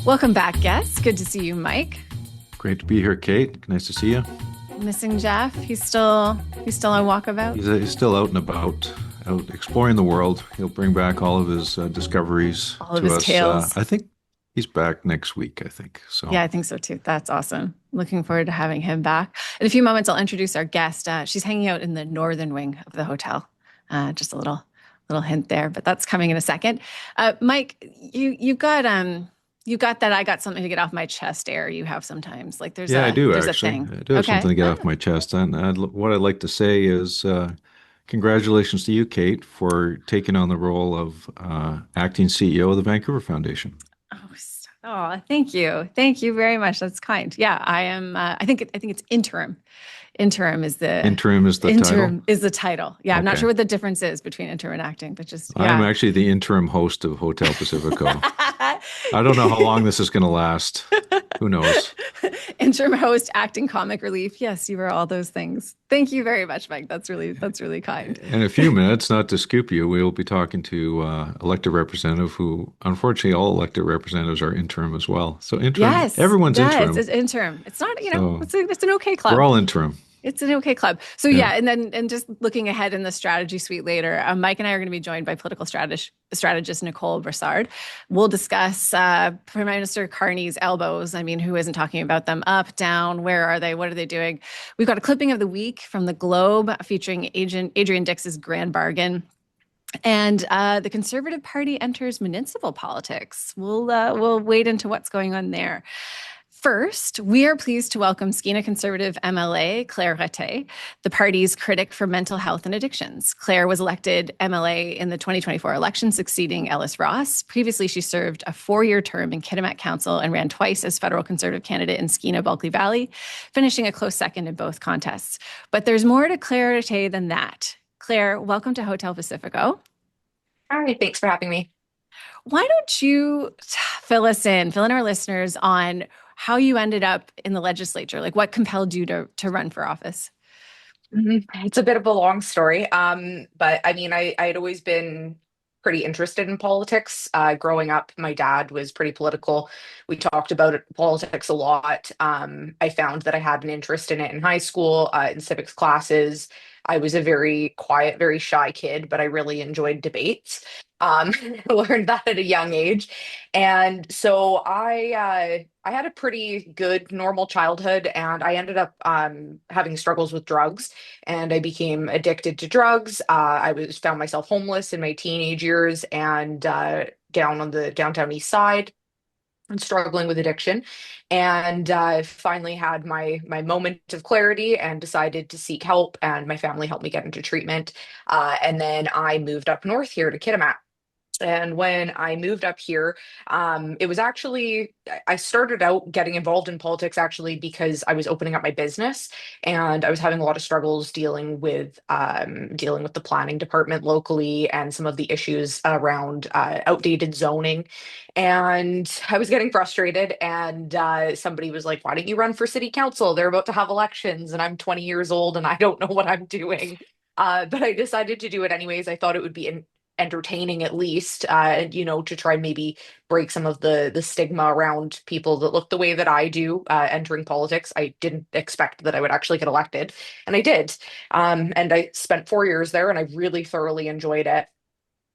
Welcome back, guests. Good to see you, Mike. Great to be here, Kate. Nice to see you. Missing Jeff. He's still on walkabout. He's still out and about, out exploring the world. He'll bring back all of his discoveries All of to his us. tales. I think he's back next week, I think. So Yeah, I think so too. That's awesome. Looking forward to having him back. In a few moments, I'll introduce our guest. She's hanging out in the northern wing of the hotel. Just a little hint there, but that's coming in a second. Mike, you got that I got something to get off my chest air you have sometimes. Like yeah, I do there's a actually. thing. I do have Okay. something to get off my chest. And what I'd like to say is congratulations to you, Kate, for taking on the role of acting CEO of the Vancouver Foundation. Oh, thank you. Thank you very much. That's kind. Yeah, I am. I think it's interim. Interim is the Interim is the title. title. Yeah, I'm not Okay. sure what the difference is between interim and acting, but just I'm yeah. actually the interim host of Hotel Pacifico. I don't know how long this is going to last. Who knows? Interim host, acting comic relief. Yes, you are all those things. Thank you very much, Mike. That's really kind. In a few minutes, not to scoop you, we will be talking to elected representative who, unfortunately, all elected representatives are interim as well. So interim, Yes, everyone's yes, interim. it's interim. It's not, So it's an okay we're club. all interim. It's an okay club. So Yeah. yeah, and just looking ahead in the strategy suite later, Mike and I are going to be joined by political strategist Nicole Brassard. We'll discuss Prime Minister Carney's elbows. I mean, who isn't talking about them? Up, down, where are they? What are they doing? We've got a clipping of the week from the Globe featuring Adrian Dix's grand bargain. And the Conservative Party enters municipal politics. We'll wade into what's going on there. First, we are pleased to welcome Skeena Conservative MLA Claire Ratte, the party's critic for mental health and addictions. Claire was elected MLA in the 2024 election, succeeding Ellis Ross. Previously, she served a 4-year term in Kitimat Council and ran twice as federal Conservative candidate in Skeena Bulkley Valley, finishing a close second in both contests. But there's more to Claire Ratte than that. Claire, welcome to Hotel Pacifico. Hi, thanks for having me. Why don't you fill in our listeners on how you ended up in the legislature? Like what compelled you to run for office? It's a bit of a long story, but I mean, I had always been pretty interested in politics. Growing up, my dad was pretty political. We talked about politics a lot. I found that I had an interest in it in high school, in civics classes. I was a very quiet, very shy kid, but I really enjoyed debates. I learned that at a young age. And so I had a pretty good normal childhood, and I ended up having struggles with drugs, and I became addicted to drugs. I was found myself homeless in my teenage years and down on the downtown east side and struggling with addiction. And finally had my moment of clarity and decided to seek help, and my family helped me get into treatment. And then I moved up north here to Kitimat. And when I moved up here, it was actually, I started out getting involved in politics actually because I was opening up my business, and I was having a lot of struggles dealing with the planning department locally and some of the issues around outdated zoning. And I was getting frustrated, and somebody was like, "Why don't you run for city council? They're about to have elections, and I'm 20 years old and I don't know what I'm doing." But I decided to do it anyways. I thought it would be entertaining at least, to try and maybe break some of the stigma around people that look the way that I do entering politics. I didn't expect that I would actually get elected, and I did. And I spent 4 years there, and I really thoroughly enjoyed it.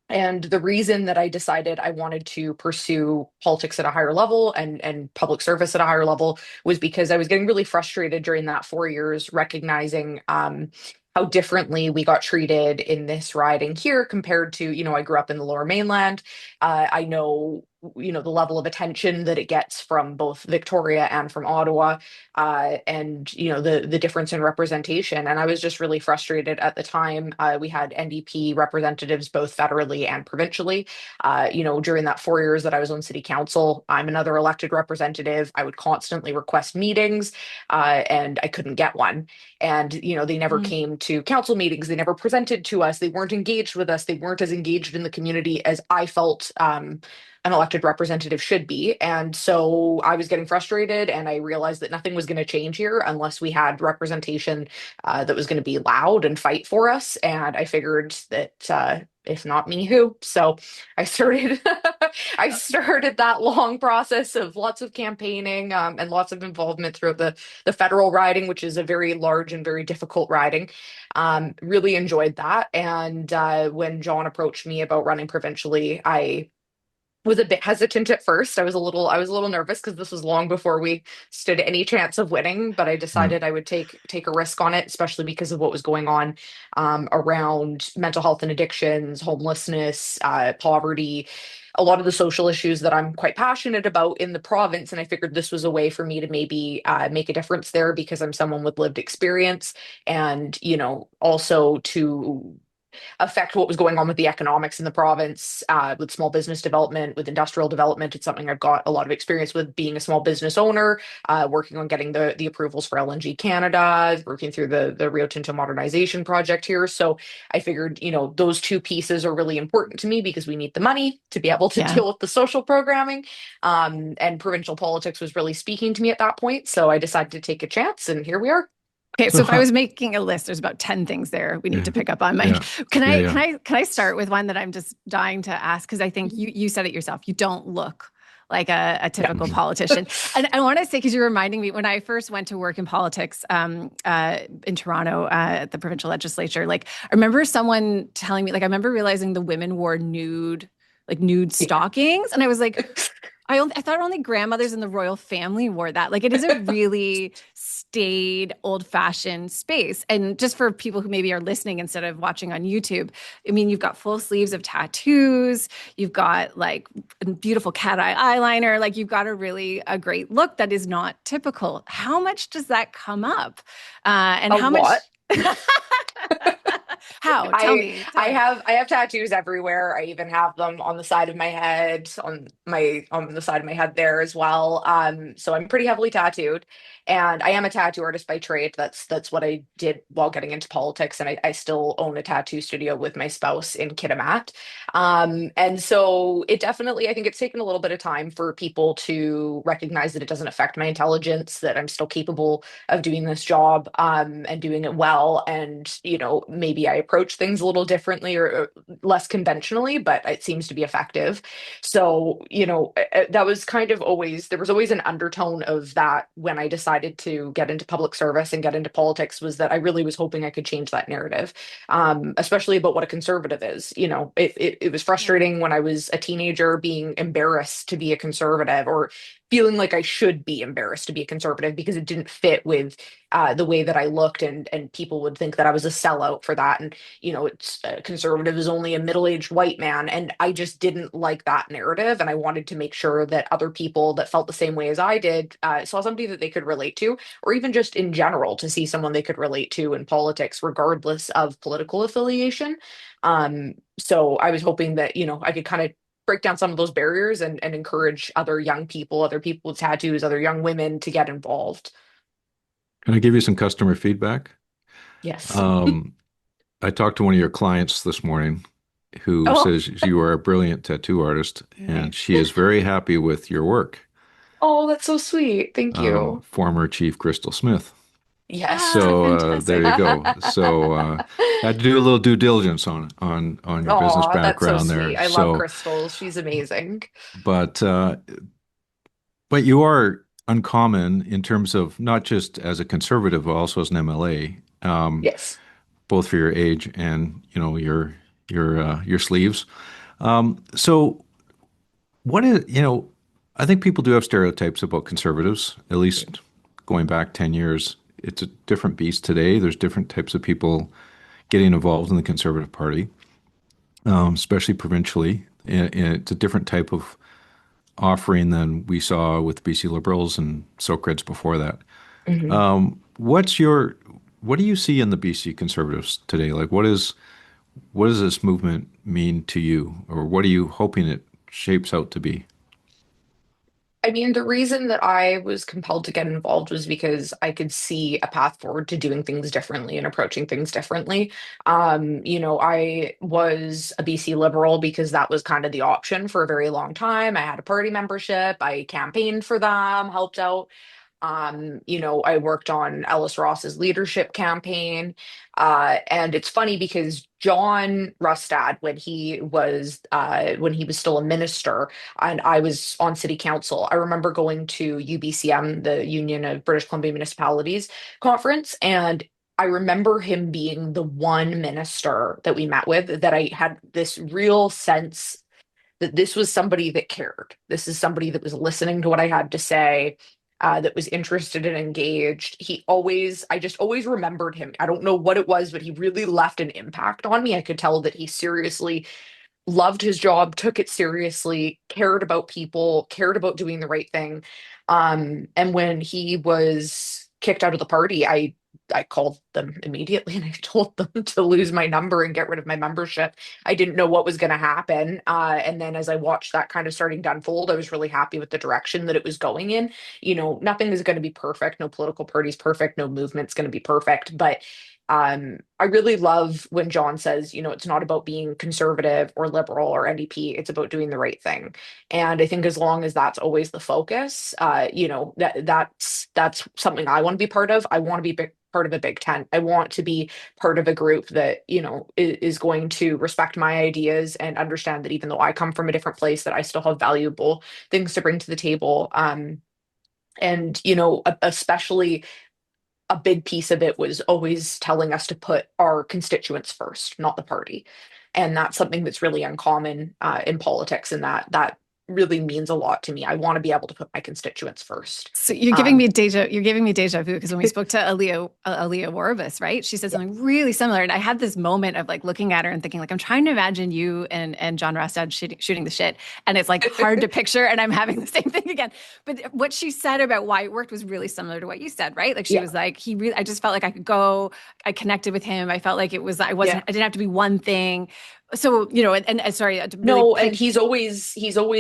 And the reason that I decided I wanted to pursue politics at a higher level and public service at a higher level was because I was getting really frustrated during that 4 years, recognizing how differently we got treated in this riding here compared to, I grew up in the Lower Mainland. I know, the level of attention that it gets from both Victoria and from Ottawa, and the difference in representation. And I was just really frustrated at the time. We had NDP representatives both federally and provincially. During that 4 years that I was on city council, I'm another elected representative. I would constantly request meetings, and I couldn't get one. And they never Mm. came to council meetings. They never presented to us. They weren't engaged with us. They weren't as engaged in the community as I felt an elected representative should be. And so I was getting frustrated, and I realized that nothing was going to change here unless we had representation that was going to be loud and fight for us. And I figured that if not me, who? So I started I started that long process of lots of campaigning, and lots of involvement throughout the federal riding, which is a very large and very difficult riding. Really enjoyed that. And when John approached me about running provincially, I was a bit hesitant at first. I was a little nervous because this was long before we stood any chance of winning, but I Yeah. decided I would take a risk on it, especially because of what was going on around mental health and addictions, homelessness, poverty, a lot of the social issues that I'm quite passionate about in the province. And I figured this was a way for me to maybe make a difference there because I'm someone with lived experience, and also to affect what was going on with the economics in the province, with small business development, with industrial development. It's something I've got a lot of experience with, being a small business owner, working on getting the approvals for LNG Canada, working through the Rio Tinto modernization project here. So I figured, those two pieces are really important to me because we need the money to be able to Yeah. deal with the social programming. And provincial politics was really speaking to me at that point. So I decided to take a chance, and here we are. Okay, So so if I how, was making a list, there's about 10 things there we need yeah, to pick up on, Mike. yeah, Can yeah, I yeah. can I can I start with one that I'm just dying to ask, because I think you said it yourself. You don't look like a Yeah. typical Mhm. politician. And I want to say, because you're reminding me, when I first went to work in politics in Toronto at the provincial legislature, like I remember someone telling me, like I remember realizing the women wore nude Yeah. stockings, and I was like, I thought only grandmothers in the royal family wore that. Like it is a really staid, old-fashioned space. And just for people who maybe are listening instead of watching on YouTube, I mean, you've got full sleeves of tattoos, you've got like beautiful cat eye eyeliner, like you've got a great look that is not typical. How much does that come up? And A how much? lot. How? Tell I me. Tell I me. have I have tattoos everywhere. I even have them on the side of my head, on the side of my head there as well. So I'm pretty heavily tattooed, and I am a tattoo artist by trade. That's what I did while getting into politics, and I still own a tattoo studio with my spouse in Kitimat. And so it definitely, I think it's taken a little bit of time for people to recognize that it doesn't affect my intelligence, that I'm still capable of doing this job, and doing it well. And, maybe I approach things a little differently, or less conventionally, but it seems to be effective. So, that was kind of always, there was always an undertone of that when I decided to get into public service and get into politics, was that I really was hoping I could change that narrative, especially about what a conservative is. It was Yeah. frustrating when I was a teenager being embarrassed to be a conservative, or feeling like I should be embarrassed to be a conservative because it didn't fit with the way that I looked, and people would think that I was a sellout for that. And it's conservative is only a middle-aged white man, and I just didn't like that narrative, and I wanted to make sure that other people that felt the same way as I did saw somebody that they could relate to, or even just in general to see someone they could relate to in politics, regardless of political affiliation. So I was hoping that I could kind of break down some of those barriers, and encourage other people with tattoos, other young women to get involved. Can I give you some customer feedback? Yes. Um, I talked to one of your clients this morning who Oh, says you are a brilliant tattoo artist, and she is very happy with your work. oh, that's so sweet. Thank you. Former Chief Crystal Smith. Yes. Ah, So there fantastic. you go. So had to do a little due diligence on your business Oh, that's so background sweet. there. I love So, Crystal. She's amazing. but uh, but you are uncommon in terms of not just as a conservative, but also as an MLA, Yes. both for your age and your sleeves. So what is I think people do have stereotypes about conservatives, at least going back 10 years. It's a different beast today. There's different types of people getting involved in the Conservative Party, especially provincially. And it's a different type of offering than we saw with BC Liberals and Socreds before that. Mhm. What's your what do you see in the BC Conservatives today? Like, what does this movement mean to you, or what are you hoping it shapes out to be? I mean, the reason that I was compelled to get involved was because I could see a path forward to doing things differently and approaching things differently. I was a BC Liberal because that was kind of the option for a very long time. I had a party membership, I campaigned for them, helped out. I worked on Ellis Ross's leadership campaign. And it's funny because John Rustad, when he was still a minister and I was on city council, I remember going to UBCM, the Union of British Columbia Municipalities conference, and I remember him being the one minister that we met with that I had this real sense that this was somebody that cared. This is somebody that was listening to what I had to say, that was interested and engaged. I just always remembered him. I don't know what it was, but he really left an impact on me. I could tell that he seriously loved his job, took it seriously, cared about people, cared about doing the right thing. And when he was kicked out of the party, I called them immediately and I told them to lose my number and get rid of my membership. I didn't know what was going to happen. And then as I watched that kind of starting to unfold, I was really happy with the direction that it was going in. Nothing is going to be perfect. No political party is perfect. No movement's going to be perfect. But I really love when John says, it's not about being conservative or liberal or NDP. It's about doing the right thing. And I think as long as that's always the focus, that's something I want to be part of. I want to be part of a big tent. I want to be part of a group that, is going to respect my ideas and understand that even though I come from a different place, that I still have valuable things to bring to the table. Especially a big piece of it was always telling us to put our constituents first, not the party. And that's something that's really uncommon in politics, and that really means a lot to me. I want to be able to put my constituents first. So you're giving me deja vu, because when we spoke to Aaliyah Warvis, right? She said something really similar. And I had this moment of like looking at her and thinking, like, I'm trying to imagine you and John Rustad shooting the shit. And it's like hard to picture. And I'm having the same thing again. But what she said about why it worked was really similar to what you said, right? Like she was like, I just felt like I could go, I connected with him. I felt like I didn't have to be one thing. So, and sorry. And he's always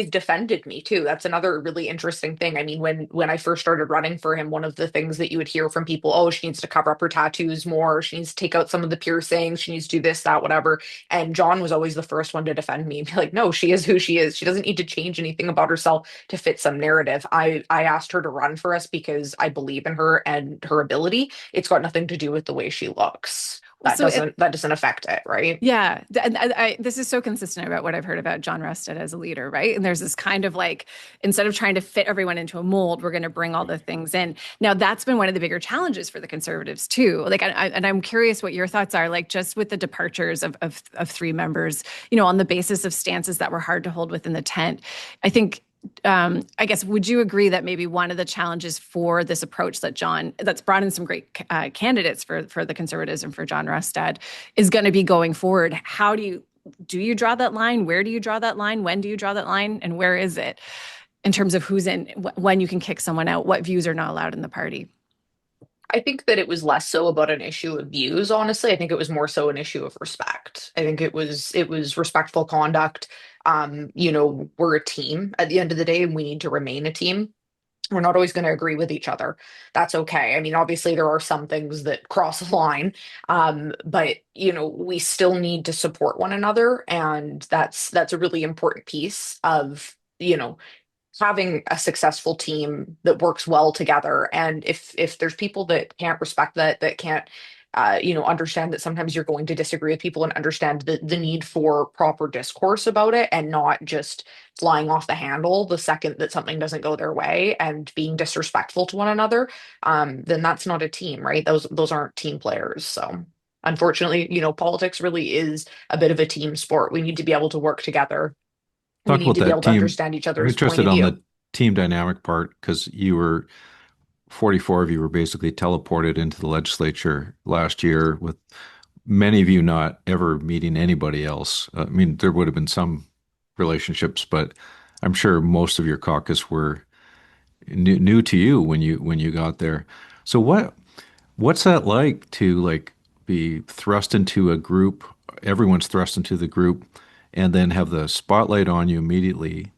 defended me too. That's another really interesting thing. I mean, when I first started running for him, one of the things that you would hear from people, oh, she needs to cover up her tattoos more. She needs to take out some of the piercings. She needs to do this, that, whatever. And John was always the first one to defend me and be like, no, she is who she is. She doesn't need to change anything about herself to fit some narrative. I asked her to run for us because I believe in her and her ability. It's got nothing to do with the way she looks. That doesn't affect it, right? Yeah. This is so consistent about what I've heard about John Rustad as a leader, right? And there's this kind of like, instead of trying to fit everyone into a mold, we're going to bring all the things in. Now, that's been one of the bigger challenges for the Conservatives too. Like, I'm curious what your thoughts are, like just with the departures of three members, on the basis of stances that were hard to hold within the tent. I think, I guess, would you agree that maybe one of the challenges for this approach that's brought in some great candidates for the Conservatives and for John Rustad is going to be going forward? How do you draw that line? Where do you draw that line? When do you draw that line? And where is it in terms of who's in, when you can kick someone out, what views are not allowed in the party? I think that it was less so about an issue of views, honestly. I think it was more so an issue of respect. I think it was respectful conduct. We're a team at the end of the day, and we need to remain a team. We're not always going to agree with each other. That's okay. I mean, obviously there are some things that cross a line, but we still need to support one another, and that's a really important piece of having a successful team that works well together. And if there's people that can't respect that can't understand that sometimes you're going to disagree with people, and understand the need for proper discourse about it, and not just flying off the handle the second that something doesn't go their way and being disrespectful to one another, then that's not a team, right? Those aren't team players. So unfortunately, politics really is a bit of a team sport. We need to be able to work together. We Talk need about to be that able to team. understand each I'm other's point interested of on view. the team dynamic part, because 44 of you were basically teleported into the legislature last year, with many of you not ever meeting anybody else. I mean, there would have been some relationships, but I'm sure most of your caucus were new to you when you got there. So what's that like to be thrust into a group? Everyone's thrust into the group, and then have the spotlight on you immediately,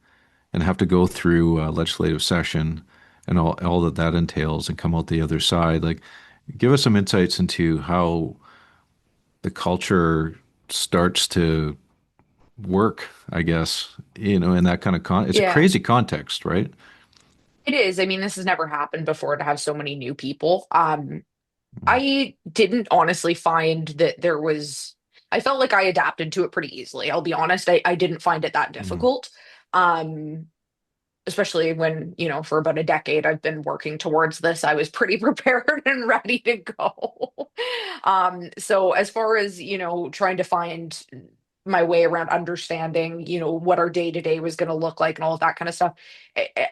and have to go through a legislative session and all that entails, and come out the other side. Like, give us some insights into how the culture starts to work, I guess, in that kind of it's a Yeah. crazy context, right? It is. I mean, this has never happened before to have so many new people. I didn't honestly find that there was, I felt like I adapted to it pretty easily. I'll be honest, I didn't find it that Mhm. difficult. Um, Especially when, for about a decade I've been working towards this, I was pretty prepared and ready to go. So as far as, trying to find my way around understanding, what our day to day was going to look like and all of that kind of stuff,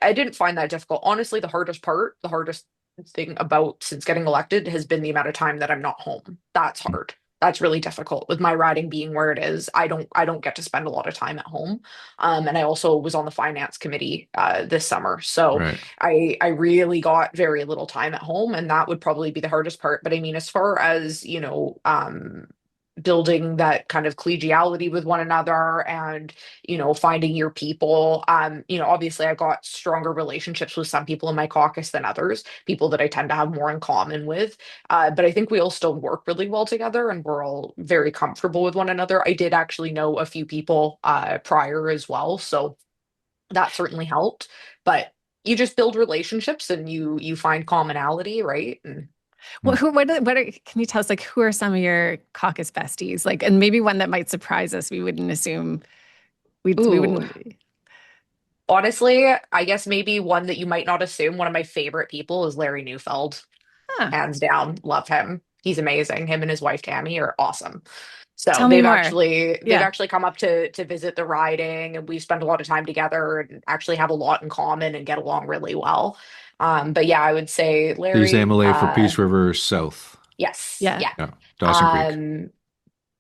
I didn't find that difficult. Honestly, the hardest thing about since getting elected has been the amount of time that I'm not home. That's hard. That's really difficult with my riding being where it is. I don't get to spend a lot of time at home. And I also was on the finance committee this summer. So Right. I really got very little time at home, and that would probably be the hardest part. But I mean, as far as, building that kind of collegiality with one another and, finding your people, obviously I got stronger relationships with some people in my caucus than others, people that I tend to have more in common with. But I think we all still work really well together and we're all very comfortable with one another. I did actually know a few people prior as well, so that certainly helped. But you just build relationships and you find commonality, right? And Well, can you tell us, like, who are some of your caucus besties? Like, and maybe one that might surprise us. We wouldn't assume we ooh, wouldn't. honestly, I guess maybe one that you might not assume. One of my favorite people is Larry Neufeld. Huh. Hands down, love him. He's amazing. Him and his wife Tammy are awesome. So Tell me more. they've Yeah. actually come up to visit the riding, and we spend a lot of time together and actually have a lot in common and get along really well. But yeah, I would say He's Larry. MLA for Peace River South. Yes, Yeah. yeah. Yeah. Dawson Creek. Um,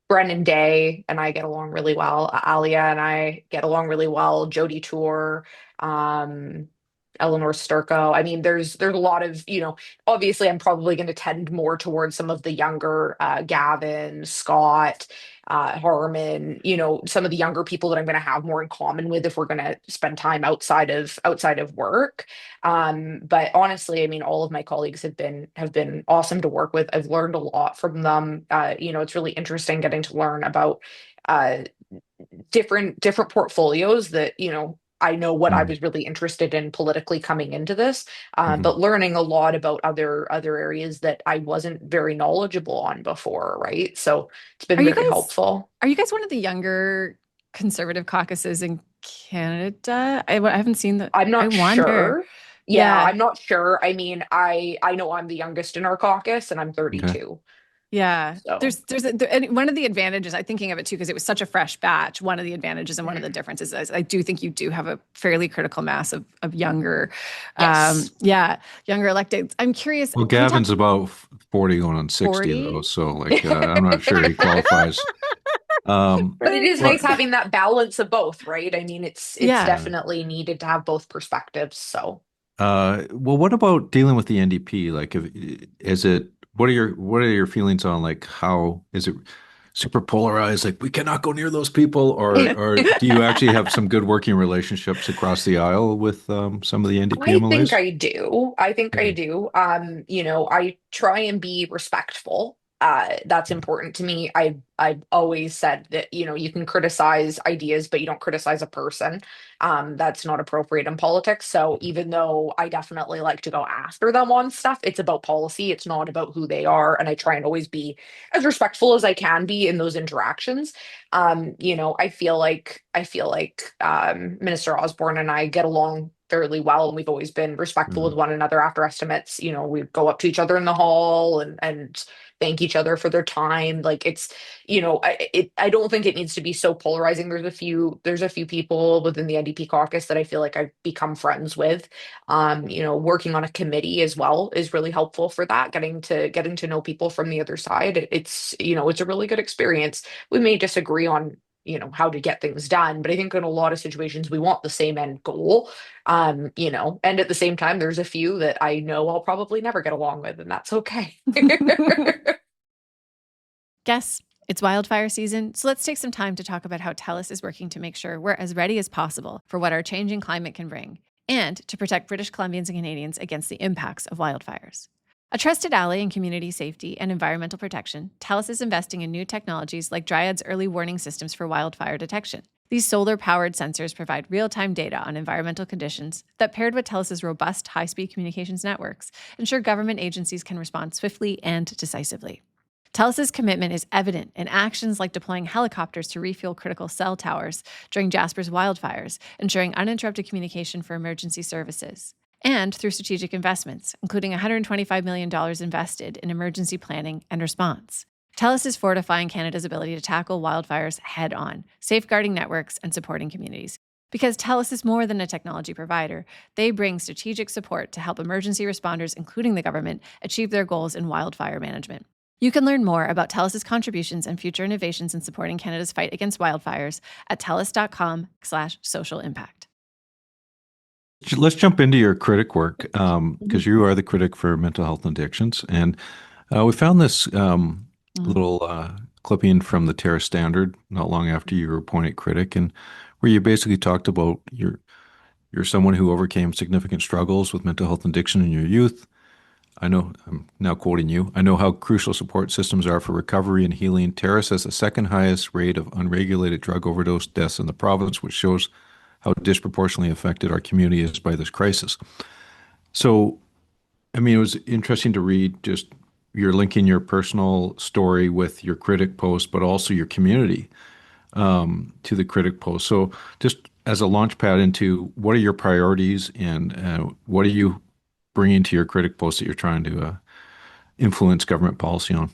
Brennan Day and I get along really well. Alia and I get along really well. Jody Tour, um, Eleanor Sturko. I mean, there's a lot of, obviously I'm probably going to tend more towards some of the younger Gavin, Scott, Harmon, some of the younger people that I'm going to have more in common with if we're going to spend time outside of work. But honestly, I mean, all of my colleagues have been awesome to work with. I've learned a lot from them. It's really interesting getting to learn about uh, different portfolios that, I know what I Mm-hmm. was really interested in politically coming into this, Mm-hmm. but learning a lot about other areas that I wasn't very knowledgeable on before, right? So it's Are been you very guys helpful. are you guys one of the younger conservative caucuses in Canada? I haven't seen the. I'm I not wonder. sure. Yeah, Yeah. I'm not sure. I mean, I know I'm the youngest in our caucus and I'm Okay. 32. Yeah, So and one of the advantages, I thinking of it too, because it was such a fresh batch. One of the advantages and one of the mhm. differences is I do think you do have a fairly critical mass of younger, Yes. younger electeds. I'm curious, Well, can we talk Gavin's about 40 going on 60 though, 40? so like I'm not sure he qualifies. But it is nice But having that balance of both, right? I mean, it's Yeah. yeah. definitely needed to have both perspectives. So Well, what about dealing with the NDP? Like, is it what are your feelings on like how is it super polarized? Like, we cannot go near those people, or do you actually have some good working relationships across the aisle with some of the NDP I think MLAs? I do. I think I Okay. do. I try and be respectful. That's important to me. I've always said that, you can criticize ideas, but you don't criticize a person. That's not appropriate in politics. So even though I definitely like to go after them on stuff, it's about policy. It's not about who they are. And I try and always be as respectful as I can be in those interactions. I feel like Minister Osborne and I get along fairly well, and we've always been respectful with Mhm. one another after estimates. We go up to each other in the hall and thank each other for their time. Like it's, I don't think it needs to be so polarizing. There's a few people within the NDP caucus that I feel like I've become friends with. Working on a committee as well is really helpful for that. Getting to know people from the other side. It's a really good experience. We may disagree on how to get things done, but I think in a lot of situations we want the same end goal. And at the same time there's a few that I know I'll probably never get along with, and that's okay. Guess it's wildfire season, so let's take some time to talk about how Telus is working to make sure we're as ready as possible for what our changing climate can bring, and to protect British Columbians and Canadians against the impacts of wildfires. A trusted ally in community safety and environmental protection, Telus is investing in new technologies like Dryad's early warning systems for wildfire detection. These solar-powered sensors provide real-time data on environmental conditions that, paired with Telus's robust high-speed communications networks, ensure government agencies can respond swiftly and decisively. Telus's commitment is evident in actions like deploying helicopters to refuel critical cell towers during Jasper's wildfires, ensuring uninterrupted communication for emergency services, and through strategic investments, including $125 million invested in emergency planning and response. Telus is fortifying Canada's ability to tackle wildfires head-on, safeguarding networks and supporting communities. Because Telus is more than a technology provider, they bring strategic support to help emergency responders, including the government, achieve their goals in wildfire management. You can learn more about Telus's contributions and future innovations in supporting Canada's fight against wildfires at telus.com/social impact. Let's jump into your critic work, because you are the critic for mental health and addictions. And we found this little clipping from the Terrace Standard not long after you were appointed critic, and where you basically talked about you're someone who overcame significant struggles with mental health and addiction in your youth. I know, I'm now quoting you, I know how crucial support systems are for recovery and healing. Terrace has the second highest rate of unregulated drug overdose deaths in the province, which shows how disproportionately affected our community is by this crisis. So, I mean, it was interesting to read just you're linking your personal story with your critic post, but also your community to the critic post. So just as a launch pad into what are your priorities and what are you bringing to your critic post that you're trying to influence government policy on?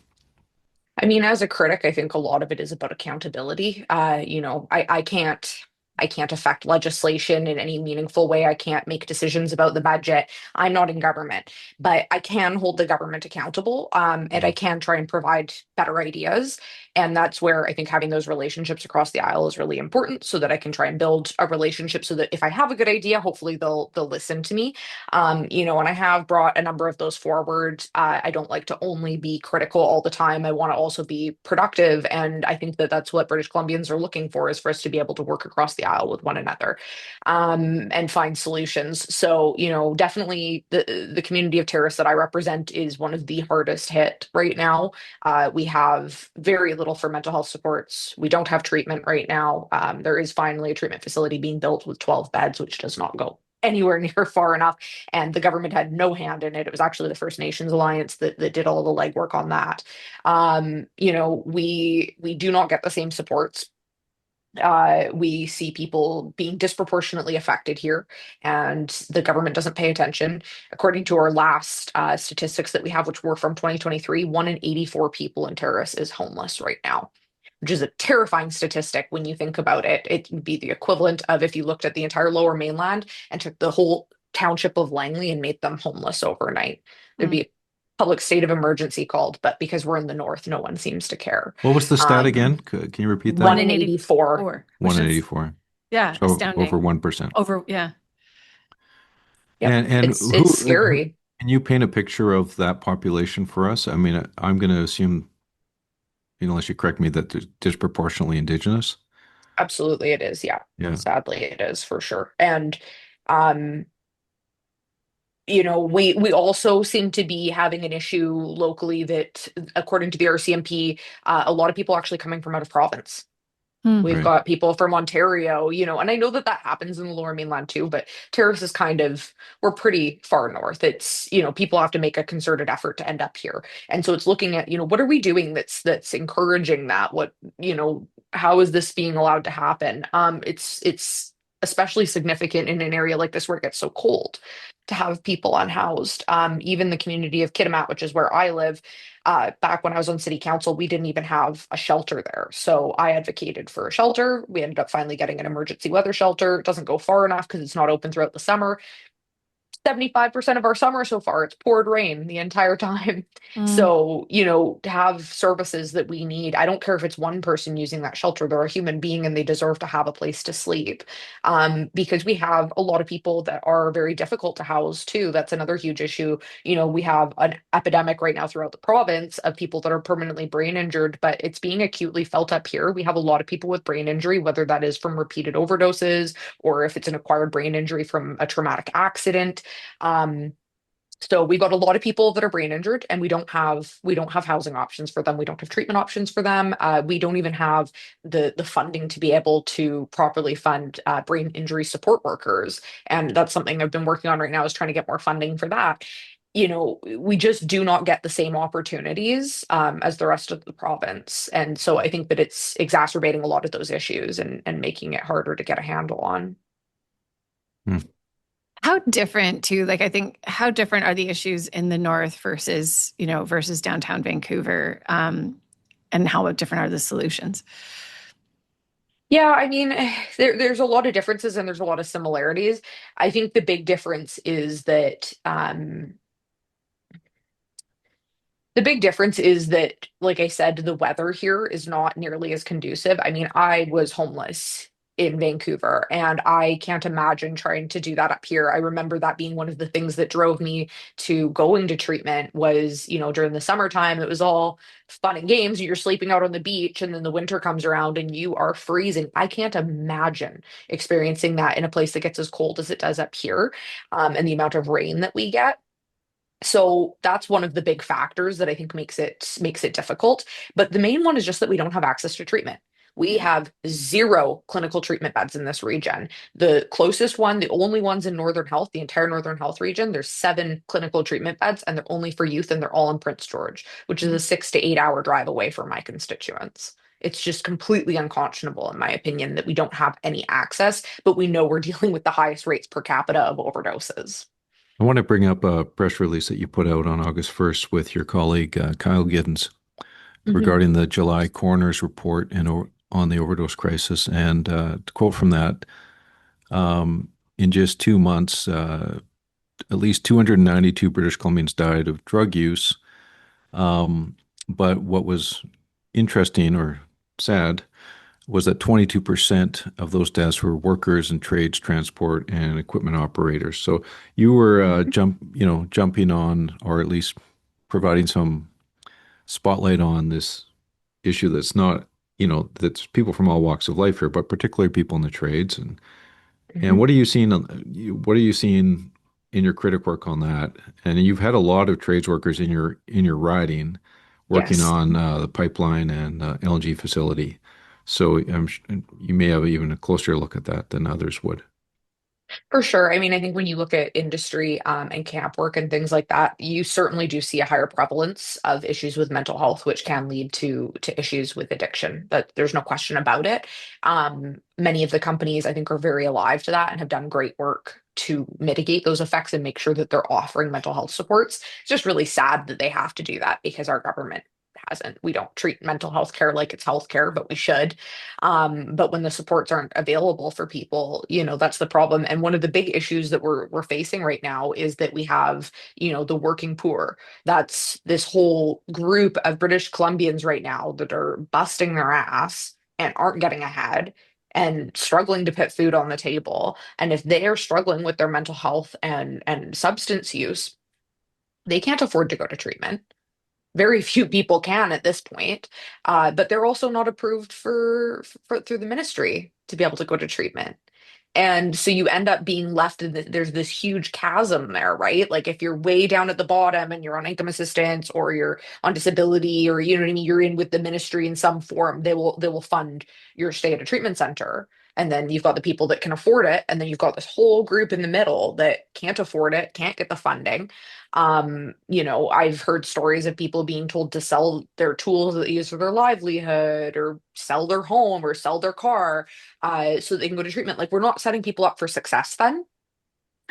I mean, as a critic, I think a lot of it is about accountability. I can't affect legislation in any meaningful way. I can't make decisions about the budget. I'm not in government, but I can hold the government accountable, and I can try and provide better ideas. And that's where I think having those relationships across the aisle is really important, so that I can try and build a relationship so that if I have a good idea, hopefully they'll listen to me. And I have brought a number of those forward. I don't like to only be critical all the time. I want to also be productive. And I think that that's what British Columbians are looking for, is for us to be able to work across the aisle with one another, and find solutions. So, definitely the community of Terrace that I represent is one of the hardest hit right now. We have very little for mental health supports. We don't have treatment right now. There is finally a treatment facility being built with 12 beds, which does not go anywhere near far enough. And the government had no hand in it. It was actually the First Nations Alliance that did all the legwork on that. We do not get the same supports. We see people being disproportionately affected here, and the government doesn't pay attention. According to our last statistics that we have, which were from 2023, 1 in 84 people in Terrace is homeless right now, which is a terrifying statistic when you think about it. It would be the equivalent of if you looked at the entire Lower Mainland and took the whole township of Langley and made them homeless overnight. There'd be a public state of emergency called, but because we're in the north, no one seems to care. What was the stat again? Can you repeat that? 1 in 84. 1 in 84. Yeah, So astounding. over 1%. Yeah. Yep. And it's scary. Can you paint a picture of that population for us? I mean, I'm going to assume, unless you correct me, that they're disproportionately Indigenous. Absolutely, it is. Yeah. Sadly, it is for sure. And we also seem to be having an issue locally that, according to the RCMP, a lot of people are actually coming from out of province. We've got people from Ontario, and I know that happens in the Lower Mainland too, but Terrace is we're pretty far north. It's, people have to make a concerted effort to end up here. And so it's looking at, what are we doing that's encouraging that? How is this being allowed to happen? It's especially significant in an area like this where it gets so cold to have people unhoused. Even the community of Kitimat, which is where I live, back when I was on city council, we didn't even have a shelter there. So I advocated for a shelter. We ended up finally getting an emergency weather shelter. It doesn't go far enough because it's not open throughout the summer. 75% of our summer so far, it's poured rain the entire time. So, to have services that we need, I don't care if it's one person using that shelter, they're a human being and they deserve to have a place to sleep. Because we have a lot of people that are very difficult to house too. That's another huge issue. We have an epidemic right now throughout the province of people that are permanently brain injured, but it's being acutely felt up here. We have a lot of people with brain injury, whether that is from repeated overdoses or if it's an acquired brain injury from a traumatic accident. So we've got a lot of people that are brain injured, and we don't have housing options for them. We don't have treatment options for them. We don't even have the funding to be able to properly fund brain injury support workers. And that's something I've been working on right now, is trying to get more funding for that. We just do not get the same opportunities as the rest of the province. And so I think that it's exacerbating a lot of those issues, and making it harder to get a handle on. Hmm. How different too, like I think how different are the issues in the north versus, versus downtown Vancouver? And how different are the solutions? Yeah, I mean, there's a lot of differences and there's a lot of similarities. I think the big difference is that like I said, the weather here is not nearly as conducive. I mean, I was homeless in Vancouver, and I can't imagine trying to do that up here. I remember that being one of the things that drove me to going to treatment was, during the summertime, it was all fun and games. You're sleeping out on the beach, and then the winter comes around and you are freezing. I can't imagine experiencing that in a place that gets as cold as it does up here, and the amount of rain that we get. So that's one of the big factors that I think makes it difficult. But the main one is just that we don't have access to treatment. We have zero clinical treatment beds in this region. The closest one, the only ones in Northern Health, the entire Northern Health region, there's 7 clinical treatment beds, and they're only for youth, and they're all in Prince George, which is a 6 to 8 hour drive away from my constituents. It's just completely unconscionable, in my opinion, that we don't have any access, but we know we're dealing with the highest rates per capita of overdoses. I want to bring up a press release that you put out on August 1st with your colleague Kyle Giddens Mhm. regarding the July coroner's report on the overdose crisis. And to quote from that, in just 2 months, at least 292 British Columbians died of drug use. But what was interesting or sad was that 22% of those deaths were workers in trades, transport, and equipment operators. So you were jumping on, or at least providing some spotlight on this issue that's not, that's people from all walks of life here, but particularly people in the trades. And Mhm. what are you seeing? What are you seeing in your critic work on that? And you've had a lot of trades workers in your riding, working Yes. on the pipeline and LNG facility. So you may have even a closer look at that than others would. For sure. I mean, I think when you look at industry and camp work and things like that, you certainly do see a higher prevalence of issues with mental health, which can lead to issues with addiction. But there's no question about it. Many of the companies, I think, are very alive to that and have done great work to mitigate those effects and make sure that they're offering mental health supports. It's just really sad that they have to do that because our government hasn't. We don't treat mental health care like it's health care, but we should. But when the supports aren't available for people, that's the problem. And one of the big issues that we're facing right now is that we have, the working poor. That's this whole group of British Columbians right now that are busting their ass and aren't getting ahead and struggling to put food on the table. And if they are struggling with their mental health and substance use, they can't afford to go to treatment. Very few people can at this point, but they're also not approved for through the ministry to be able to go to treatment. And so you end up being left in there's this huge chasm there, right? Like if you're way down at the bottom and you're on income assistance or you're on disability or you know what I mean, you're in with the ministry in some form, they will fund your stay at a treatment center. And then you've got the people that can afford it, and then you've got this whole group in the middle that can't afford it, can't get the funding. I've heard stories of people being told to sell their tools that they use for their livelihood or sell their home or sell their car so they can go to treatment. Like we're not setting people up for success then.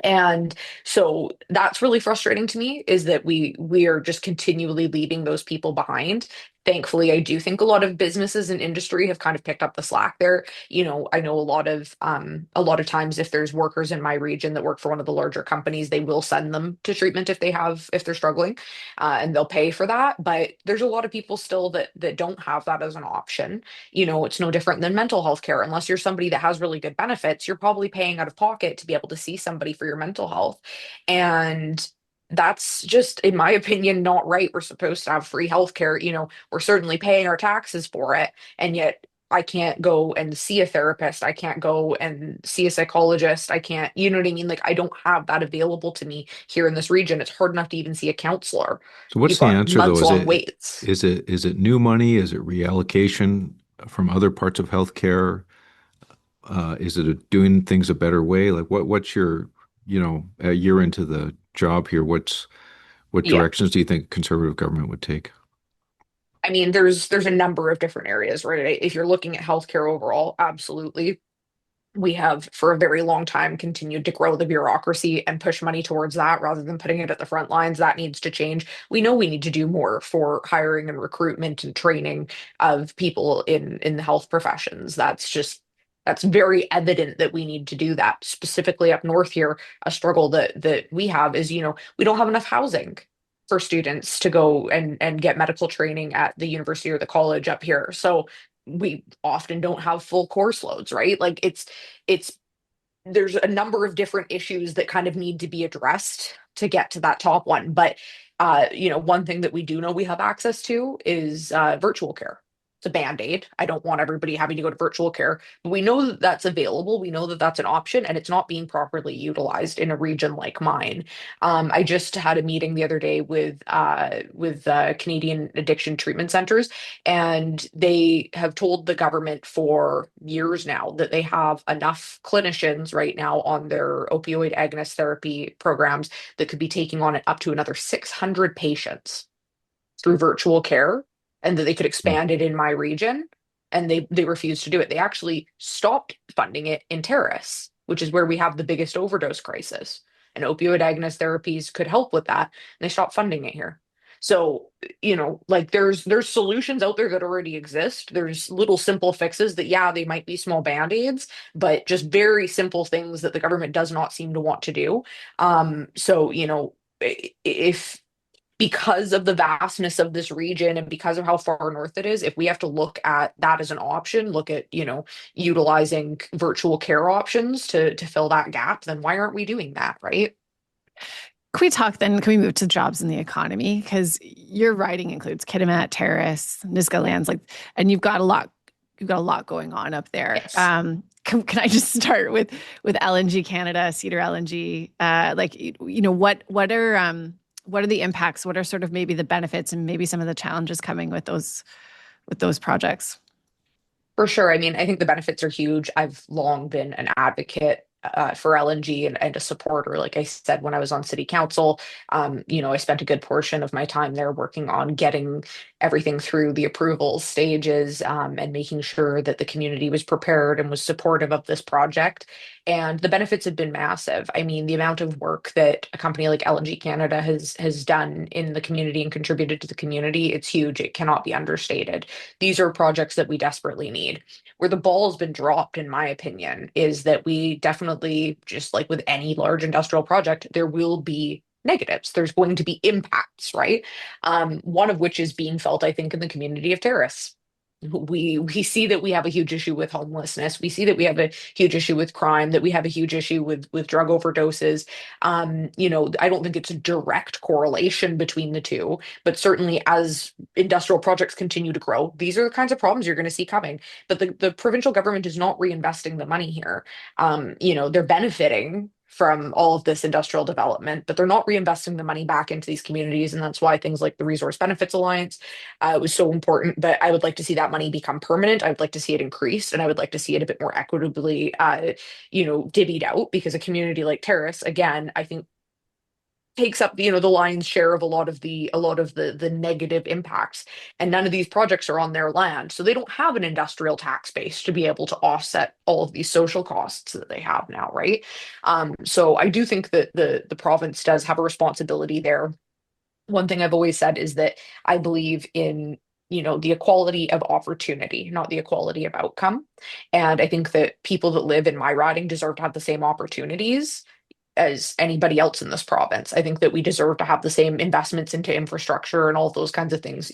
And so that's really frustrating to me is that we are just continually leaving those people behind. Thankfully, I do think a lot of businesses and industry have kind of picked up the slack there. I know a lot of times if there's workers in my region that work for one of the larger companies, they will send them to treatment if they're struggling, and they'll pay for that. But there's a lot of people still that don't have that as an option. It's no different than mental health care. Unless you're somebody that has really good benefits, you're probably paying out of pocket to be able to see somebody for your mental health. And that's just, in my opinion, not right. We're supposed to have free healthcare. We're certainly paying our taxes for it. And yet I can't go and see a therapist. I can't go and see a psychologist. I can't, you know what I mean? Like, I don't have that available to me here in this region. It's hard enough to even see a counselor. So what's You've the got answer though? months long waits. Is it new money? Is it reallocation from other parts of healthcare? Is it doing things a better way? Like what's your, a year into the job here, what Yeah. directions do you think conservative government would take? I mean, there's a number of different areas, right? If you're looking at healthcare overall, absolutely. We have for a very long time continued to grow the bureaucracy and push money towards that rather than putting it at the front lines. That needs to change. We know we need to do more for hiring and recruitment and training of people in the health professions. That's very evident that we need to do that. Specifically up north here, a struggle that we have is, we don't have enough housing for students to go and get medical training at the university or the college up here. So we often don't have full course loads, right? Like it's there's a number of different issues that kind of need to be addressed to get to that top one. But one thing that we do know we have access to is virtual care. It's a band-aid. I don't want everybody having to go to virtual care, but we know that that's available. We know that that's an option, and it's not being properly utilized in a region like mine. I just had a meeting the other day with Canadian addiction treatment centers, and they have told the government for years now that they have enough clinicians right now on their opioid agonist therapy programs that could be taking on up to another 600 patients through virtual care, and that they could Hmm. expand it in my region. And they refused to do it. They actually stopped funding it in Terrace, which is where we have the biggest overdose crisis. And opioid agonist therapies could help with that. And they stopped funding it here. So, like there's solutions out there that already exist. There's little simple fixes that, yeah, they might be small band-aids, but just very simple things that the government does not seem to want to do. So, if because of the vastness of this region and because of how far north it is, if we have to look at that as an option, look at, utilizing virtual care options to fill that gap, then why aren't we doing that, right? Can we talk then? Can we move to jobs in the economy? Because your riding includes Kitimat, Terrace, Nisga'a lands, and you've got a lot. You've got a lot going on up there. Yes. Can I just start with LNG Canada, Cedar LNG? What are the impacts? What are sort of maybe the benefits and maybe some of the challenges coming with those projects? For sure. I mean, I think the benefits are huge. I've long been an advocate for LNG and a supporter. Like I said, when I was on city council, I spent a good portion of my time there working on getting everything through the approval stages, and making sure that the community was prepared and was supportive of this project. And the benefits have been massive. I mean, the amount of work that a company like LNG Canada has done in the community and contributed to the community, it's huge. It cannot be understated. These are projects that we desperately need. Where the ball has been dropped, in my opinion, is that we definitely, just like with any large industrial project, there will be negatives. There's going to be impacts, right? One of which is being felt, I think, in the community of Terrace. We see that we have a huge issue with homelessness. We see that we have a huge issue with crime, that we have a huge issue with drug overdoses. I don't think it's a direct correlation between the two, but certainly as industrial projects continue to grow, these are the kinds of problems you're going to see coming. But the provincial government is not reinvesting the money here. They're benefiting from all of this industrial development, but they're not reinvesting the money back into these communities. And that's why things like the Resource Benefits Alliance was so important. But I would like to see that money become permanent. I would like to see it increased, and I would like to see it a bit more equitably, divvied out, because a community like Terrace, again, I think takes up the lion's share of a lot of the negative impacts, and none of these projects are on their land, so they don't have an industrial tax base to be able to offset all of these social costs that they have now, right? So I do think that the province does have a responsibility there. One thing I've always said is that I believe in the equality of opportunity, not the equality of outcome. And I think that people that live in my riding deserve to have the same opportunities, as anybody else in this province. I think that we deserve to have the same investments into infrastructure and all those kinds of things.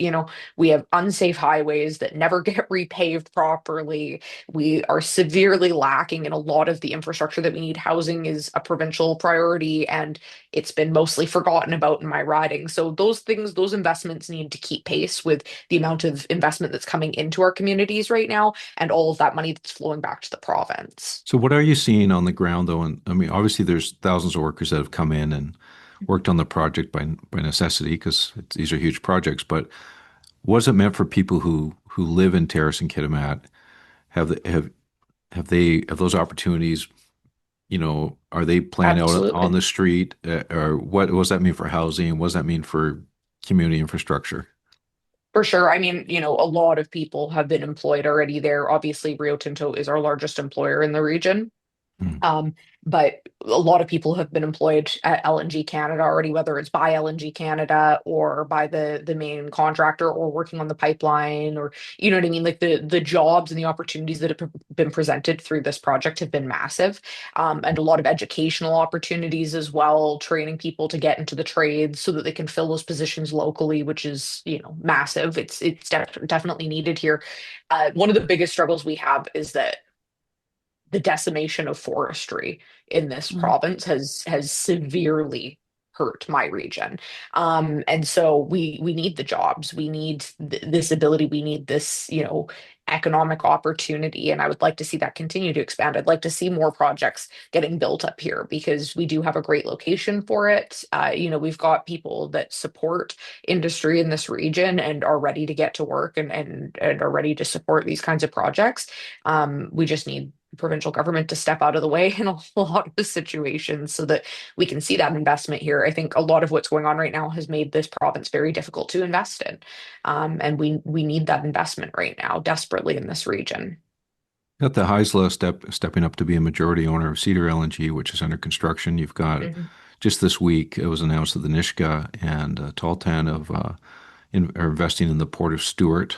We have unsafe highways that never get repaved properly. We are severely lacking in a lot of the infrastructure that we need. Housing is a provincial priority, and it's been mostly forgotten about in my riding. So those things, those investments need to keep pace with the amount of investment that's coming into our communities right now and all of that money that's flowing back to the province. So what are you seeing on the ground though? And I mean, obviously there's thousands of workers that have come in and worked on the project by necessity because these are huge projects. But was it meant for people who live in Terrace and Kitimat? Have those opportunities? Are they playing out on Absolutely. the street, or what does that mean for housing? What does that mean for community infrastructure? For sure. I mean, a lot of people have been employed already there. Obviously, Rio Tinto is our largest employer in the region. Mm. Um, but a lot of people have been employed at LNG Canada already, whether it's by LNG Canada or by the main contractor or working on the pipeline, or you know what I mean? Like the jobs and the opportunities that have been presented through this project have been massive. And a lot of educational opportunities as well, training people to get into the trades so that they can fill those positions locally, which is, massive. It's definitely needed here. One of the biggest struggles we have is that the decimation of forestry in this Mhm. province has severely hurt my region. And so we need the jobs, we need this ability, we need this, economic opportunity. And I would like to see that continue to expand. I'd like to see more projects getting built up here because we do have a great location for it. We've got people that support industry in this region and are ready to get to work and are ready to support these kinds of projects. We just need provincial government to step out of the way in a lot of the situations so that we can see that investment here. I think a lot of what's going on right now has made this province very difficult to invest in. And we need that investment right now desperately in this region. Got the Haisla stepping up to be a majority owner of Cedar LNG, which is under construction. You've got Mhm. just this week it was announced that the Nishka and Taltan are investing in the port of Stewart,